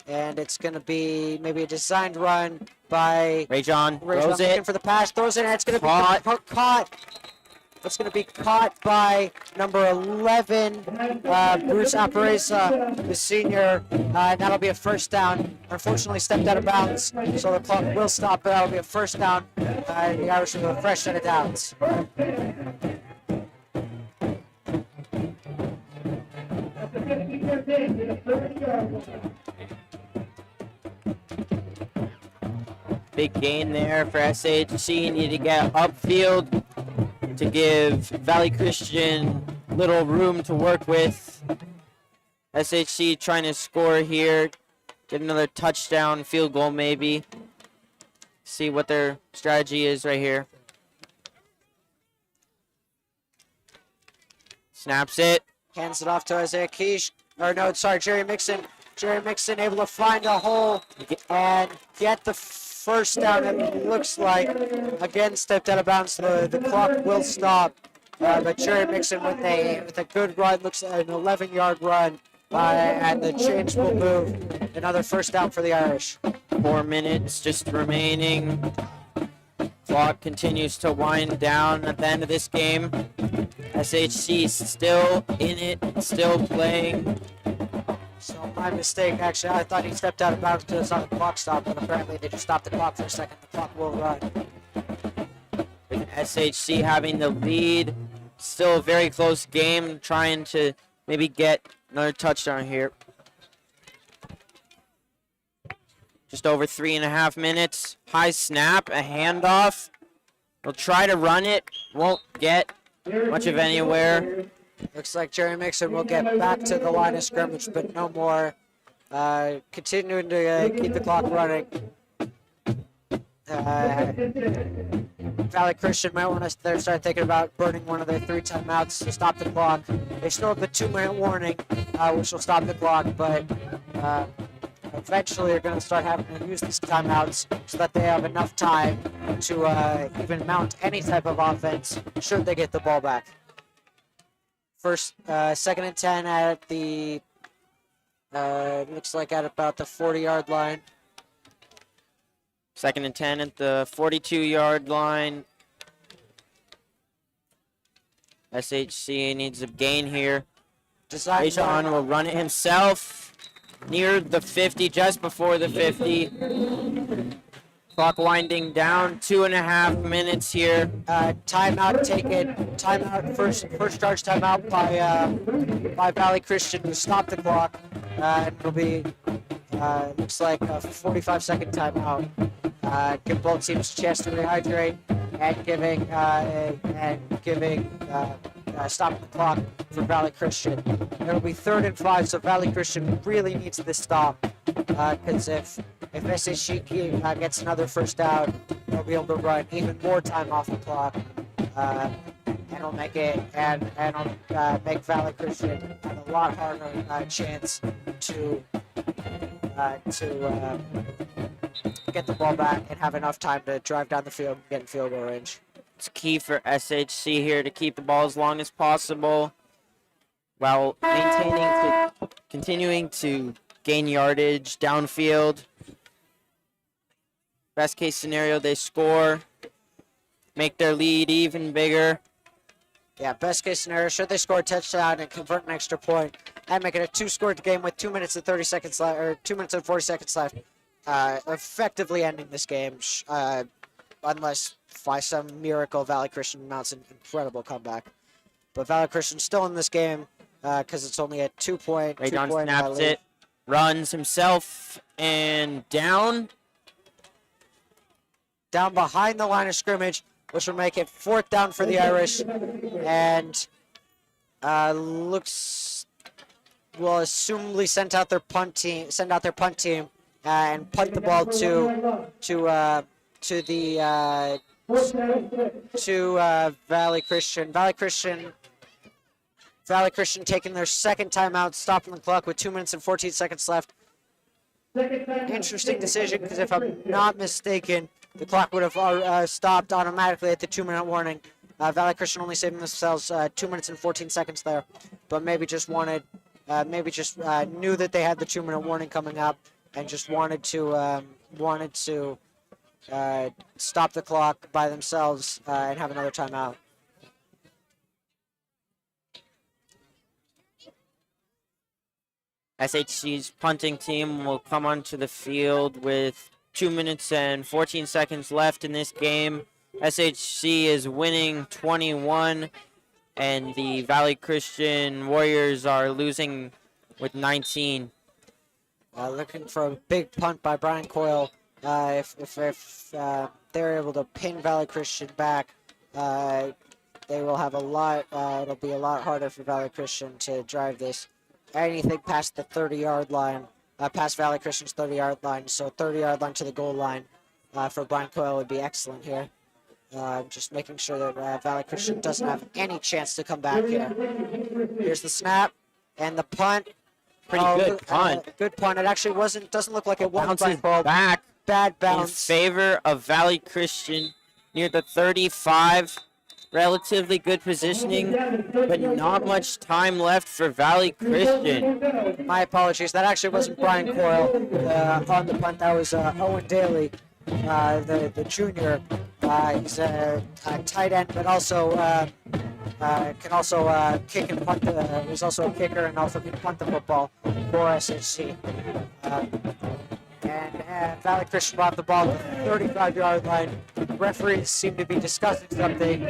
And it's going to be maybe a designed run by Rajon throws looking it. for the pass, throws it, and it's going to be caught. It's going to be caught by number 11, Bruce Aparesa, the senior. That'll be a first down. Unfortunately, stepped out of bounds, so the clock will stop, but that'll be a first down. The Irish with a fresh set of downs. Big gain there for SHC. Need to get upfield to give Valley Christian little room to work with. SHC trying to score here. Get another touchdown, field goal maybe. See what their strategy is right here. Snaps it. Hands it off to Isaiah Keish. Or no, sorry, Jerry Mixon. Jerry Mixon able to find a hole and get the first down. It looks like, again, stepped out of bounds. The clock will stop. But Jerry Mixon with a good run, looks like an 11-yard run. And the chains will move. Another first down for the Irish. 4 minutes just remaining. Clock continues to wind down at the end of this game. SHC still in it, still playing. So my mistake, actually. I thought he stepped out of bounds until it's on the clock stop, but apparently they just stopped the clock for a second. The clock will run. With SHC having the lead. Still a very close game, trying to maybe get another touchdown here. Just over 3.5 minutes. High snap, a handoff. They'll try to run it. Won't get much of anywhere. Looks like Jerry Mixon will get back to the line of scrimmage, but no more. Continuing to keep the clock running. Valley Christian might want to start thinking about burning one of their 3 timeouts to stop the clock. They still have the 2-minute warning, which will stop the clock, but eventually are going to start having to use these timeouts so that they have enough time to even mount any type of offense should they get the ball back. Second and 10 at the, looks like at about the 40-yard line. Second and 10 at the 42-yard line. SHC needs a gain here. Rajon will run it himself near the 50, just before the 50. Clock winding down, 2.5 minutes here. Timeout taken. Timeout, first charge timeout by Valley Christian to stop the clock. It'll be, looks like a 45-second timeout. Give both teams a chance to rehydrate and giving stopping the clock for Valley Christian. It'll be 3rd and 5, so Valley Christian really needs this stop because if SHG gets another first down, they'll be able to run even more time off the clock, and it'll make it and it'll make Valley Christian have a lot harder chance to get the ball back and have enough time to drive down the field and get in field goal range. It's key for SHC here to keep the ball as long as possible while continuing to gain yardage downfield. Best case scenario, they score, make their lead even bigger. Yeah, best case scenario, should they score a touchdown and convert an extra point and make it a 2-score game with 2 minutes and 30 seconds left, or 2 minutes and 40 seconds left, effectively ending this game, unless by some miracle Valley Christian mounts an incredible comeback. But Valley Christian still in this game because it's only a 2-point. Rajon snaps it, runs himself, and down behind the line of scrimmage, which will make it 4th down for the Irish, and will assumably send out their punt team and punt the ball to Valley Christian. Valley Christian taking their second timeout, stopping the clock with 2 minutes and 14 seconds left. Interesting decision because if I'm not mistaken, the clock would have stopped automatically at the 2-minute warning. Valley Christian only saving themselves 2 minutes and 14 seconds there, but maybe just knew that they had the 2-minute warning coming up and just wanted to stop the clock by themselves and have another timeout. SHC's punting team will come onto the field with 2 minutes and 14 seconds left in this game. SHC is winning 21, and the Valley Christian Warriors are losing with 19. Looking for a big punt by Brian Coyle. If they're able to pin Valley Christian back, they will have a lot. It'll be a lot harder for Valley Christian to drive this. Anything past the 30-yard line, past Valley Christian's 30-yard line, so 30-yard line to the goal line for Brian Coyle would be excellent here. Just making sure that Valley Christian doesn't have any chance to come back here. Here's the snap and the punt. Pretty good punt. Good punt. It actually doesn't look like it went Bounces Coyle. back Bad in bounce. favor of Valley Christian near the 35. Relatively good positioning, but not much time left for Valley Christian. My apologies. That actually wasn't Brian Coyle on the punt. That was Owen Daly, the junior. He's a tight end, but also can also kick and punt. He's also a kicker and also can punt the football for SHC. And Valley Christian brought the ball to the 35-yard line. Referees seem to be discussing something.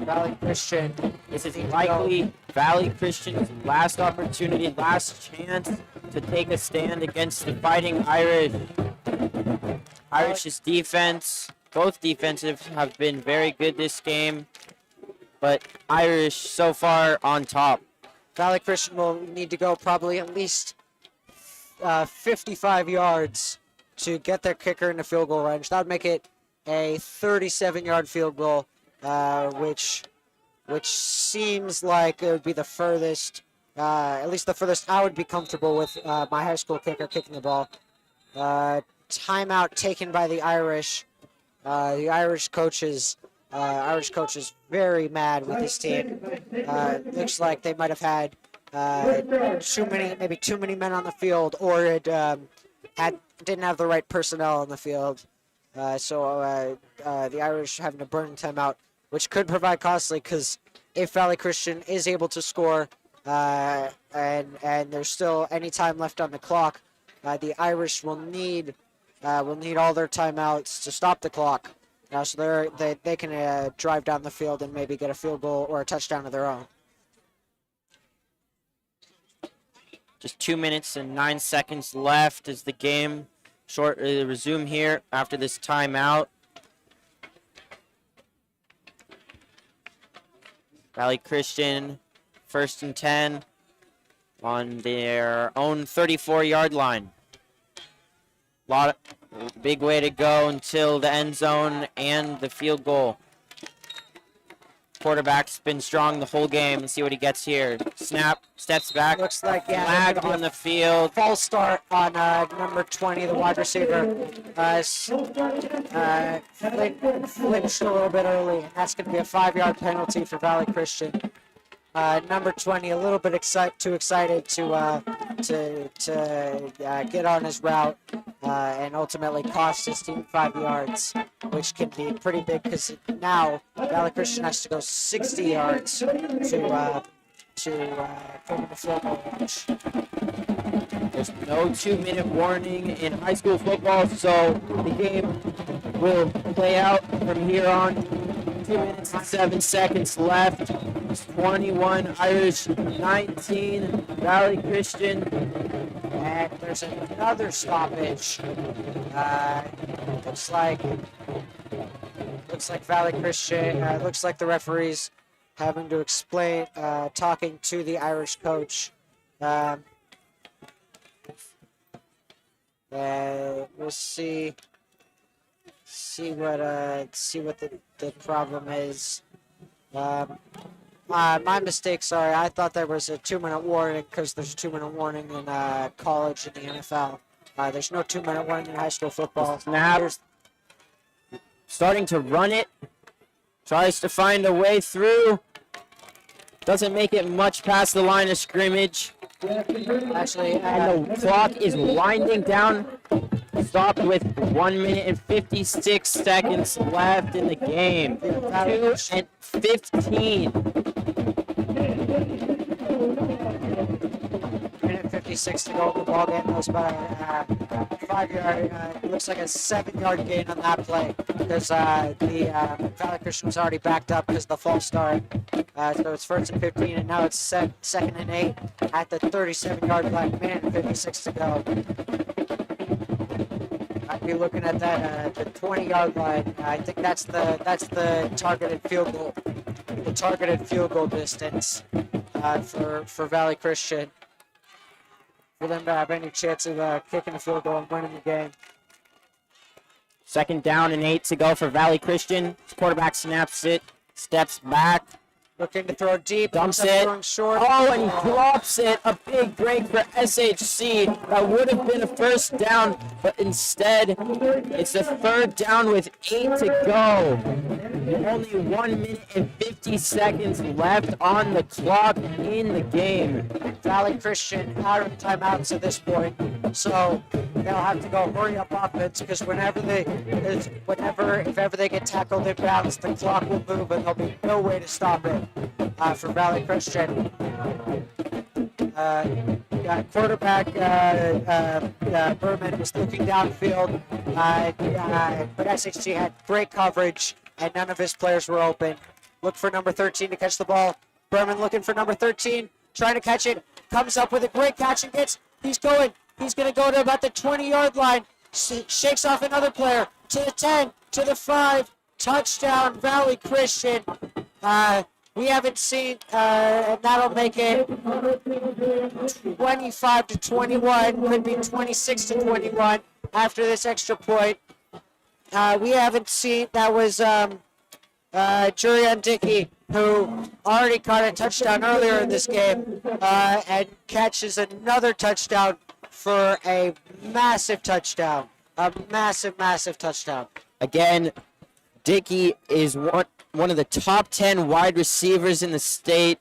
Valley Christian. This is likely Valley Christian's last opportunity, last chance to take a stand against the Fighting Irish. Irish's defense, both defensive, have been very good this game, but Irish so far on top. Valley Christian will need to go probably at least 55 yards to get their kicker into field goal range. That would make it a 37-yard field goal, which which seems like it would be the furthest, at least the furthest I would be comfortable with my high school kicker kicking the ball. Timeout taken by the Irish. The Irish coach is very mad with his team. Looks like they might have had too many men on the field, or it didn't have the right personnel on the field. So the Irish having to burn timeout, which could provide costly because if Valley Christian is able to score and there's still any time left on the clock, the Irish will need all their timeouts to stop the clock. So they can drive down the field and maybe get a field goal or a touchdown of their own. Just 2 minutes and 9 seconds left as the game shortly resume here after this timeout. Valley Christian, 1st and 10 on their own 34-yard line. Big way to go until the end zone and the field goal. Quarterback's been strong the whole game. Let's see what he gets here. Snap, steps back. Looks like Flag on the field. False start on number 20, the wide receiver. Flinched a little bit early, and that's going to be a 5-yard penalty for Valley Christian. Number 20, a little bit too excited to get on his route and ultimately cost his team 5 yards, which can be pretty big because now Valley Christian has to go 60 yards to come to field goal range. There's no 2-minute warning in high school football, so the game will play out from here on. 2 minutes and 7 seconds left. It's 21 Irish, 19 Valley Christian. And there's another stoppage. Looks like Valley Christian. Looks like the referee's having to explain, talking to the Irish coach. We'll see what the problem is. My mistake, sorry. I thought there was a 2-minute warning because there's a 2-minute warning in college and the NFL. There's no 2-minute warning in high school football. Snap. Starting to run it. Tries to find a way through. Doesn't make it much past the line of scrimmage. Actually, And the clock is winding down. Stopped with 1 minute and 56 seconds left in the game. 2 and 15. Minute 56 to go in the ball game. That was about a 5-yard. It looks like a 7-yard gain on that play because the Valley Christian was already backed up because of the false start. So it's 1st and 15, and now it's 2nd and 8 at the 37-yard line. Minute and 56 to go. I'd be looking at that the 20-yard line. I think that's the targeted field goal. The targeted field goal distance for Valley Christian. For them to have any chance of kicking a field goal and winning the game. 2nd down and 8 to go for Valley Christian. Quarterback snaps it, steps back. Looking to throw deep, Dumps ends up it. throwing short. Oh, and he drops it. A big break for SHC. That would have been a 1st down, but instead, it's a 3rd down with 8 to go. Only 1 minute and 50 seconds left on the clock in the game. Valley Christian out of timeouts at this point, so they'll have to go hurry up offense because if ever they get tackled in bounds, the clock will move and there'll be no way to stop it. For Valley Christian. Quarterback Berman was looking downfield, but SHG had great coverage and none of his players were open. Look for number 13 to catch the ball. Berman looking for number 13, trying to catch it, comes up with a great catch and he's going to go to about the 20-yard line, shakes off another player, to the 10, to the 5, touchdown Valley Christian. We haven't seen, and that'll make it 25 to 21, could be 26 to 21 after this extra point. We haven't seen, that was Jurion Dickey, who already caught a touchdown earlier in this game, and catches another touchdown for a massive touchdown. A massive, massive touchdown. Again, Dickey is one of the top 10 wide receivers in the state,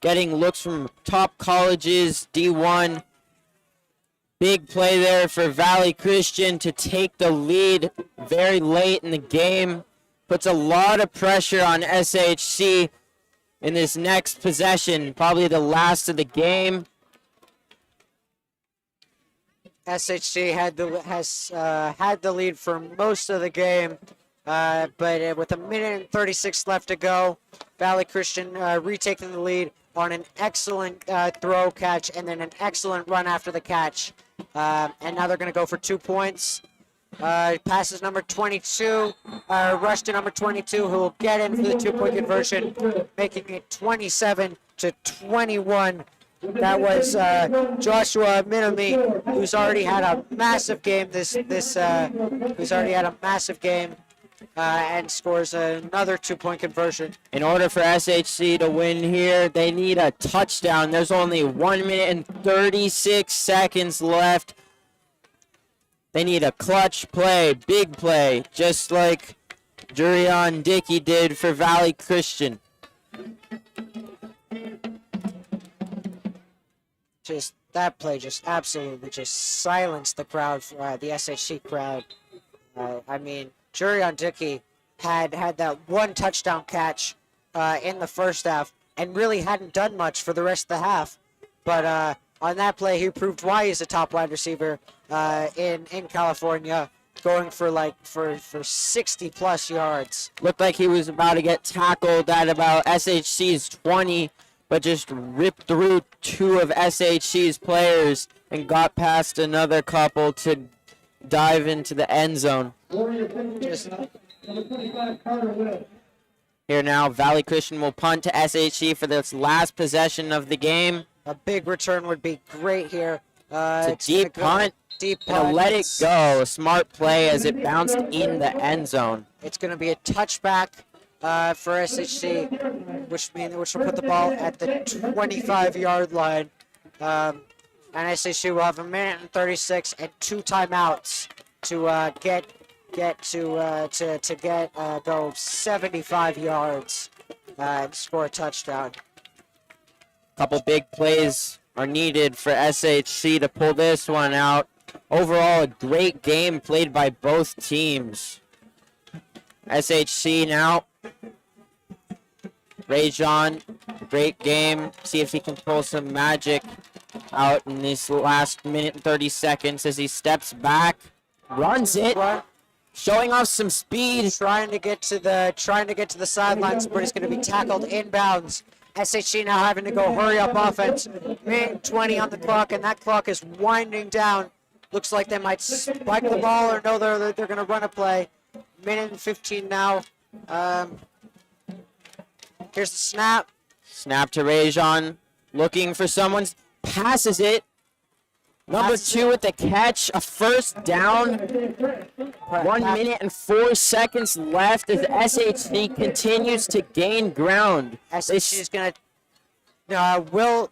getting looks from top colleges, D1. Big play there for Valley Christian to take the lead very late in the game. Puts a lot of pressure on SHC in this next possession, probably the last of the game. SHC has had the lead for most of the game, but with a minute and 36 left to go, Valley Christian retaking the lead on an excellent throw catch and then an excellent run after the catch. And now they're going to go for 2 points. Passes number 22, rush to number 22, who will get in for the 2-point conversion, making it 27-21. That was Joshua Minami, who's already had a massive game. Who's already had a massive game, and scores another 2-point conversion. In order for SHC to win here, they need a touchdown. There's only 1 minute and 36 seconds left. They need a clutch play, big play, just like Jurion Dickey did for Valley Christian. Just that play just absolutely just silenced the crowd, the SHC crowd. I mean, Jurion Dickey had that one touchdown catch in the first half and really hadn't done much for the rest of the half. But on that play, he proved why he's a top wide receiver in California, going for 60 plus yards. Looked like he was about to get tackled at about SHC's 20, but just ripped through 2 of SHC's players and got past another couple to dive into the end zone. Just Here now, Valley Christian will punt to SHC for this last possession of the game. a big return would be great here. It's a deep punt. Deep Gonna punt. let it go. A smart play as it bounced in the end zone. It's going to be a touchback for SHC, which will put the ball at the 25-yard line. And SHC will have a minute and 36 and 2 timeouts to go 75 yards and score a touchdown. Couple big plays are needed for SHC to pull this one out. Overall, a great game played by both teams. SHC now. Rajon, great game. See if he can pull some magic out in this last minute and 30 seconds as he steps back, runs it, showing off some speed. Trying to get to the sidelines, but he's going to be tackled inbounds. SHC now having to go hurry up offense. Minute 20 on the clock, and that clock is winding down. Looks like they might spike the ball, or no, they're going to run a play. Minute and 15 now. Here's the snap. Snap to Rajon, looking for someone's, passes it. Number 2 with the catch, a first down. 1 minute and 4 seconds left as SHC continues to gain ground. SHC is going to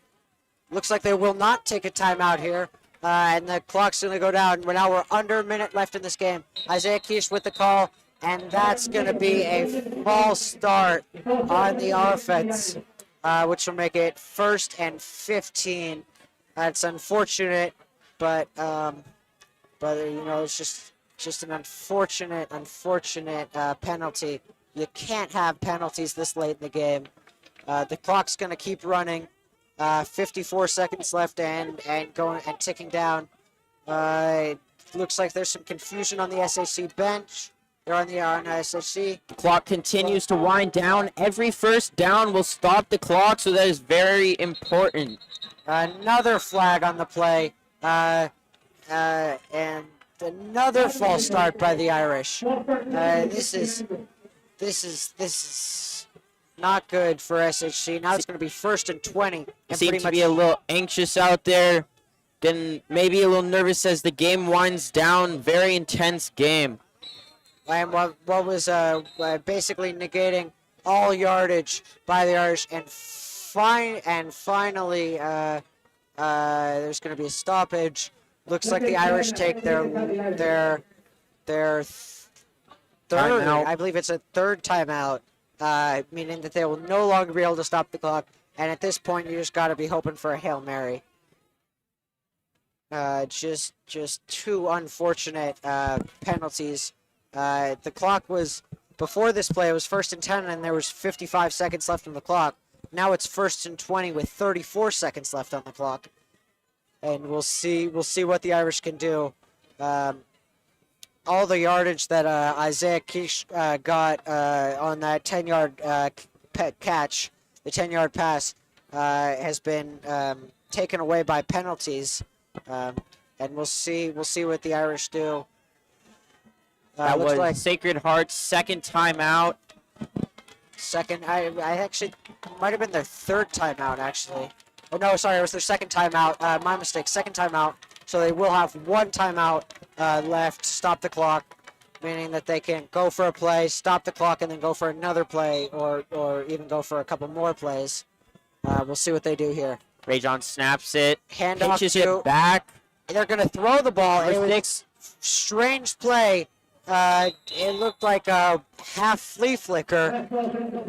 looks like they will not take a timeout here. And the clock's going to go down. Now we're under a minute left in this game. Isaiah Keish with the call, and that's going to be a false start on the offense, which will make it 1st and 15. That's unfortunate, but it's just an unfortunate penalty. You can't have penalties this late in the game. The clock's going to keep running. 54 seconds left and ticking down. Looks like there's some confusion on the SHC bench. They're on SHC. The clock continues to wind down. Every first down will stop the clock, so that is very important. Another flag on the play, and another false start by the Irish. This is not good for SHC. Now it's going to be 1st and 20. And Seem to be a little anxious out there. Getting maybe a little nervous as the game winds down. Very intense game. and what was basically negating all yardage by the Irish, and finally there's going to be a stoppage. Looks like the Irish take their third, Timeout. I believe it's a third timeout, meaning that they will no longer be able to stop the clock. And at this point, you just got to be hoping for a Hail Mary. Just two unfortunate penalties. The clock was, before this play, it was 1st and 10, and there was 55 seconds left on the clock. Now it's 1st and 20 with 34 seconds left on the clock. And we'll see what the Irish can do. All the yardage that Isaiah Keish got on that 10-yard catch, the 10-yard pass, has been taken away by penalties. And we'll see what the Irish do. That looks was like Sacred Heart's second timeout. second. I actually might have been their third timeout actually. Oh no, sorry, it was their second timeout. My mistake. Second timeout. So they will have one timeout left to stop the clock, meaning that they can go for a play, stop the clock, and then go for another play, or even go for a couple more plays. We'll see what they do here. Rajon snaps it, Handoff pitches to. it back. They're going to throw the ball. It was Six. strange play. It looked like a half flea flicker.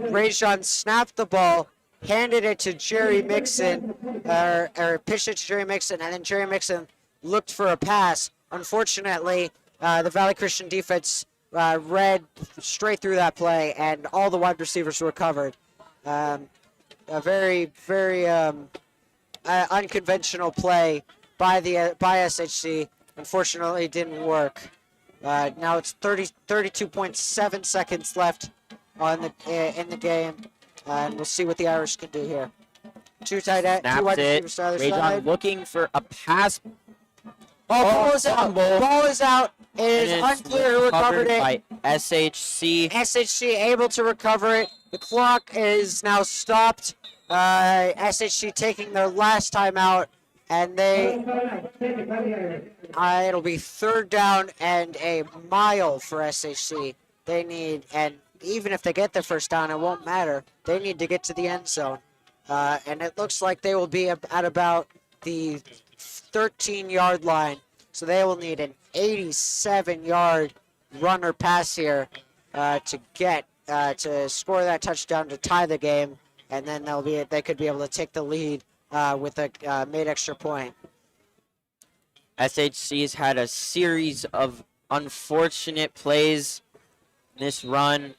Rajon snapped the ball, handed it to Jerry Mixon, or pitched it to Jerry Mixon, and then Jerry Mixon looked for a pass. Unfortunately, the Valley Christian defense read straight through that play, and all the wide receivers were covered. A very, very unconventional play by SHC. Unfortunately, didn't work. Now it's 32.7 seconds left in the game, and we'll see what the Irish can do here. Two Snaps wide it. receivers to either Rajon side. looking for a pass. Ball is out. fumble. Ball is out. It is And it's unclear who recovered it. by SHC. SHC able to recover it. The clock is now stopped. SHC taking their last timeout, and it'll be third down and a mile for SHC. They need, and even if they get the first down, it won't matter. They need to get to the end zone, and it looks like they will be at about the 13-yard line. So they will need an 87-yard run or pass here to get to score that touchdown to tie the game, and then they could be able to take the lead with a made extra point. SHC's had a series of unfortunate plays in this run.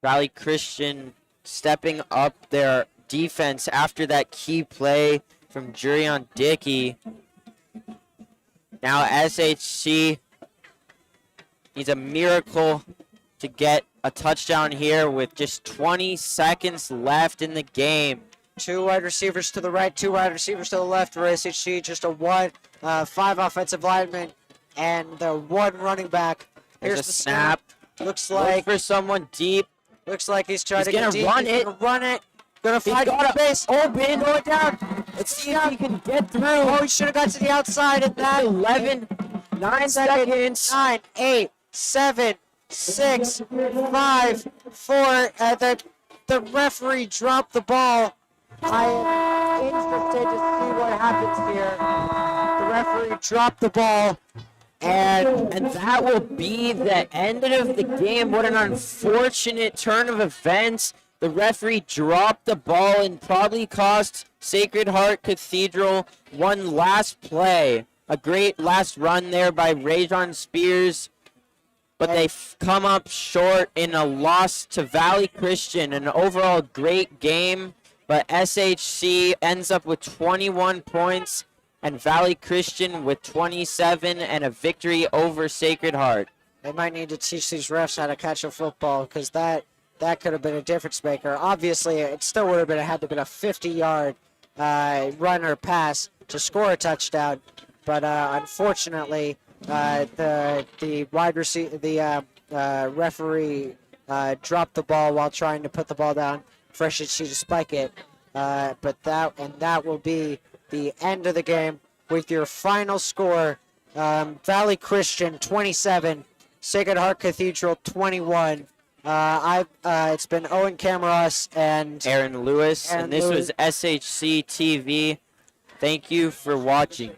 Valley Christian stepping up their defense after that key play from Jurion Dickey. Now SHC needs a miracle to get a touchdown here with just 20 seconds left in the game. Two wide receivers to the right, two wide receivers to the left for SHC. Just five offensive linemen, and the one running back. Here's the snap. Looks Look like for someone deep. he's trying to He's gonna get deep. run He's it. gonna run it. Gonna He's find got space. open. Throw it down. Let's see if he can get through. Oh, he should have got to the outside of that. 9 seconds. 9, 8, 7, 6, 5, 4. The referee dropped the ball. I am interested to see what happens here. The referee dropped the ball. And that will be the end of the game. What an unfortunate turn of events. The referee dropped the ball and probably cost Sacred Heart Cathedral one last play. A great last run there by Rajon Spears. But they come up short in a loss to Valley Christian. An overall great game. But SHC ends up with 21 points. And Valley Christian with 27 and a victory over Sacred Heart. They might need to teach these refs how to catch a football, because that could have been a difference maker. Obviously, it still would have had to have been a 50-yard run or pass to score a touchdown. But unfortunately, the referee dropped the ball while trying to put the ball down for SHC to spike it. But that will be the end of the game with your final score. Valley Christian 27, Sacred Heart Cathedral 21. It's been Owen Camaros and Aaron Lewis, Aaron and this Lewis. was SHC TV. Thank you for watching.